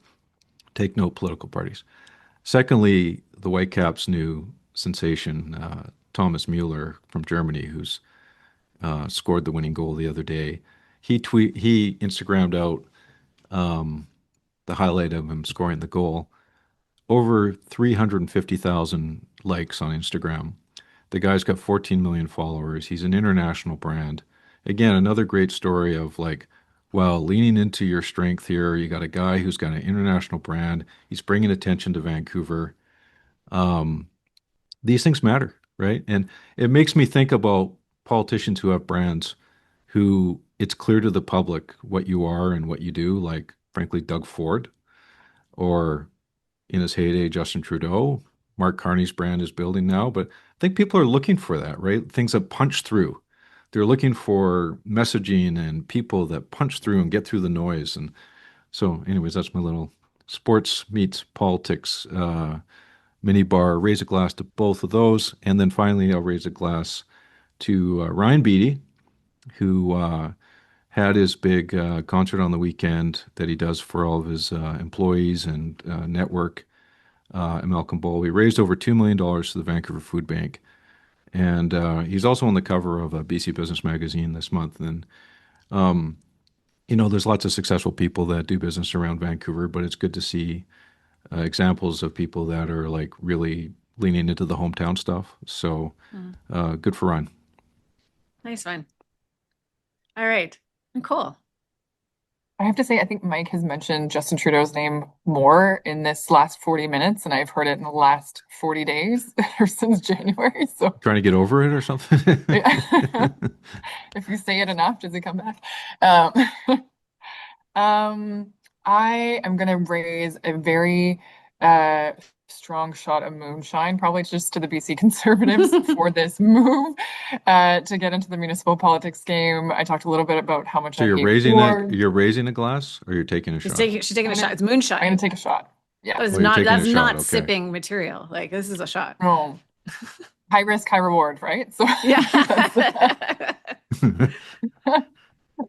Take note, political parties. Secondly, the Whitecaps' new sensation, Thomas Müller from Germany, who's scored the winning goal the other day. He Instagrammed out the highlight of him scoring the goal. Over 350,000 likes on Instagram. The guy's got 14 million followers. He's an international brand. Again, another great story of like, well, leaning into your strength here. You got a guy who's got an international brand. He's bringing attention to Vancouver. These things matter, right? And it makes me think about politicians who have brands who it's clear to the public what you are and what you do, like, frankly, Doug Ford, or in his heyday, Justin Trudeau. Mark Carney's brand is building now, but I think people are looking for that, right? Things that punch through. They're looking for messaging and people that punch through and get through the noise. And so anyways, that's my little sports meets politics mini bar. Raise a glass to both of those. And then finally, I'll raise a glass to Ryan Beatty, who had his big concert on the weekend that he does for all of his employees and network at Malcolm Bowl. He raised over $2 million to the Vancouver Food Bank. And he's also on the cover of BC Business Magazine this month. And, there's lots of successful people that do business around Vancouver, but it's good to see examples of people that are like really leaning into the hometown stuff. So good for Ryan. Nice one. All right. Nicole. I have to say, I think Mike has mentioned Justin Trudeau's name more in this last 40 minutes, and I've heard it in the last 40 days or since January. So trying to get over it or something? If you say it enough, does it come back? I am going to raise a very strong shot of moonshine, probably just to the BC Conservatives for this move to get into the municipal politics game. I talked a little bit about how much So I you're hate raising Ford. you're raising a glass, or you're taking a shot? She's taking a shot. It's moonshine. I'm gonna take a shot. Yeah. That is Oh, you're taking a that's shot, not okay. sipping material. Like, this is a shot. No. High risk, high reward, right? So Yeah.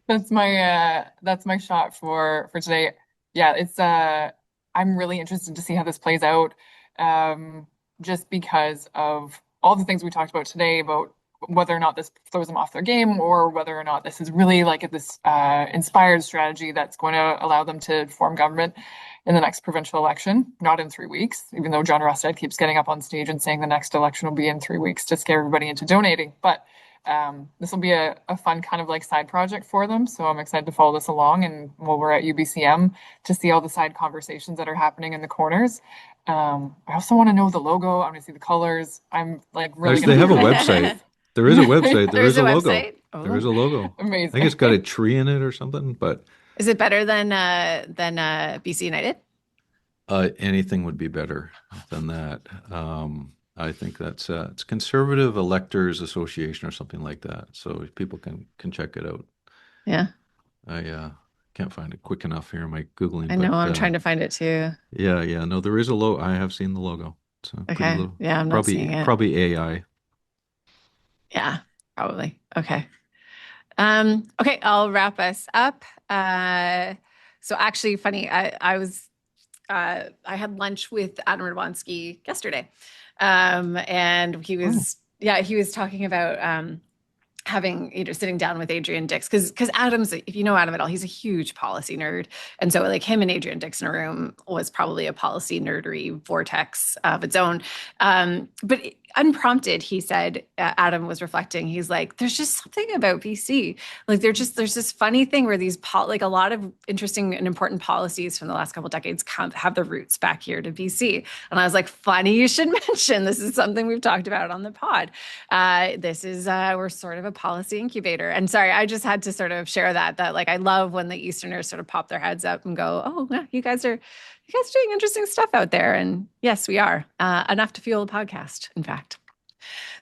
that's my shot for today. Yeah, it's I'm really interested to see how this plays out, just because of all the things we talked about today about whether or not this throws them off their game, or whether or not this is really like this inspired strategy that's going to allow them to form government in the next provincial election, not in 3 weeks, even though John Rustad keeps getting up on stage and saying the next election will be in 3 weeks to scare everybody into donating. But this will be a fun kind of like side project for them. So I'm excited to follow this along, and while we're at UBCM to see all the side conversations that are happening in the corners. I also want to know the logo. I want to see the colors. I'm like really They have a gonna- website. There is a website. There is a logo. website? Oh. There is a logo. I Amazing. think it's got a tree in it or something, but Is it better than BC United? anything would be better than that. I think that's it's Conservative Electors Association or something like that. So people can check it out. Yeah. I can't find it quick enough here in my Googling. I know, but, I'm trying to find it too. Yeah. No, there is a logo. I have seen the logo. It's pretty Okay. little. Yeah, I'm not seeing it. Probably AI. Yeah, probably. Okay. Okay, I'll wrap us up. So actually funny, I had lunch with Adam Radwanski yesterday. And he was talking about having, sitting down with Adrian Dix, because Adam's, if you know Adam at all, he's a huge policy nerd. And so like him and Adrian Dix in a room was probably a policy nerdery vortex of its own. But unprompted, he said, Adam was reflecting, he's like, there's just something about BC. Like there's this funny thing where these like a lot of interesting and important policies from the last couple of decades have their roots back here to BC. And I was like, funny you should mention, this is something we've talked about on the pod. This is, we're sort of a policy incubator. And sorry, I just had to sort of share that like, I love when the Easterners sort of pop their heads up and go, oh, yeah, you guys are doing interesting stuff out there. And yes, we are. Enough to fuel a podcast, in fact.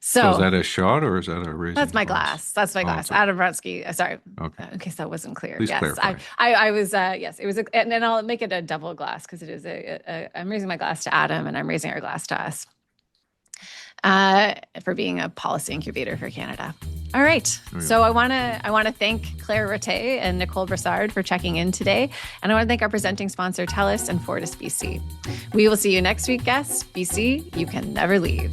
So is that a shot or is that a raising? That's my glass. That's my glass. sorry. Adam Radwanski. Sorry. Okay. In case that wasn't clear. Please yes, clarify. I was. Yes, it was. And then I'll make it a double glass because it is I'm raising my glass to Adam, and I'm raising our glass to us for being a policy incubator for Canada. All right. So I want to thank Claire Ratte and Nicole Brassard for checking in today, and I want to thank our presenting sponsor Telus and Fortis BC. We will see you next week, guests. BC, you can never leave.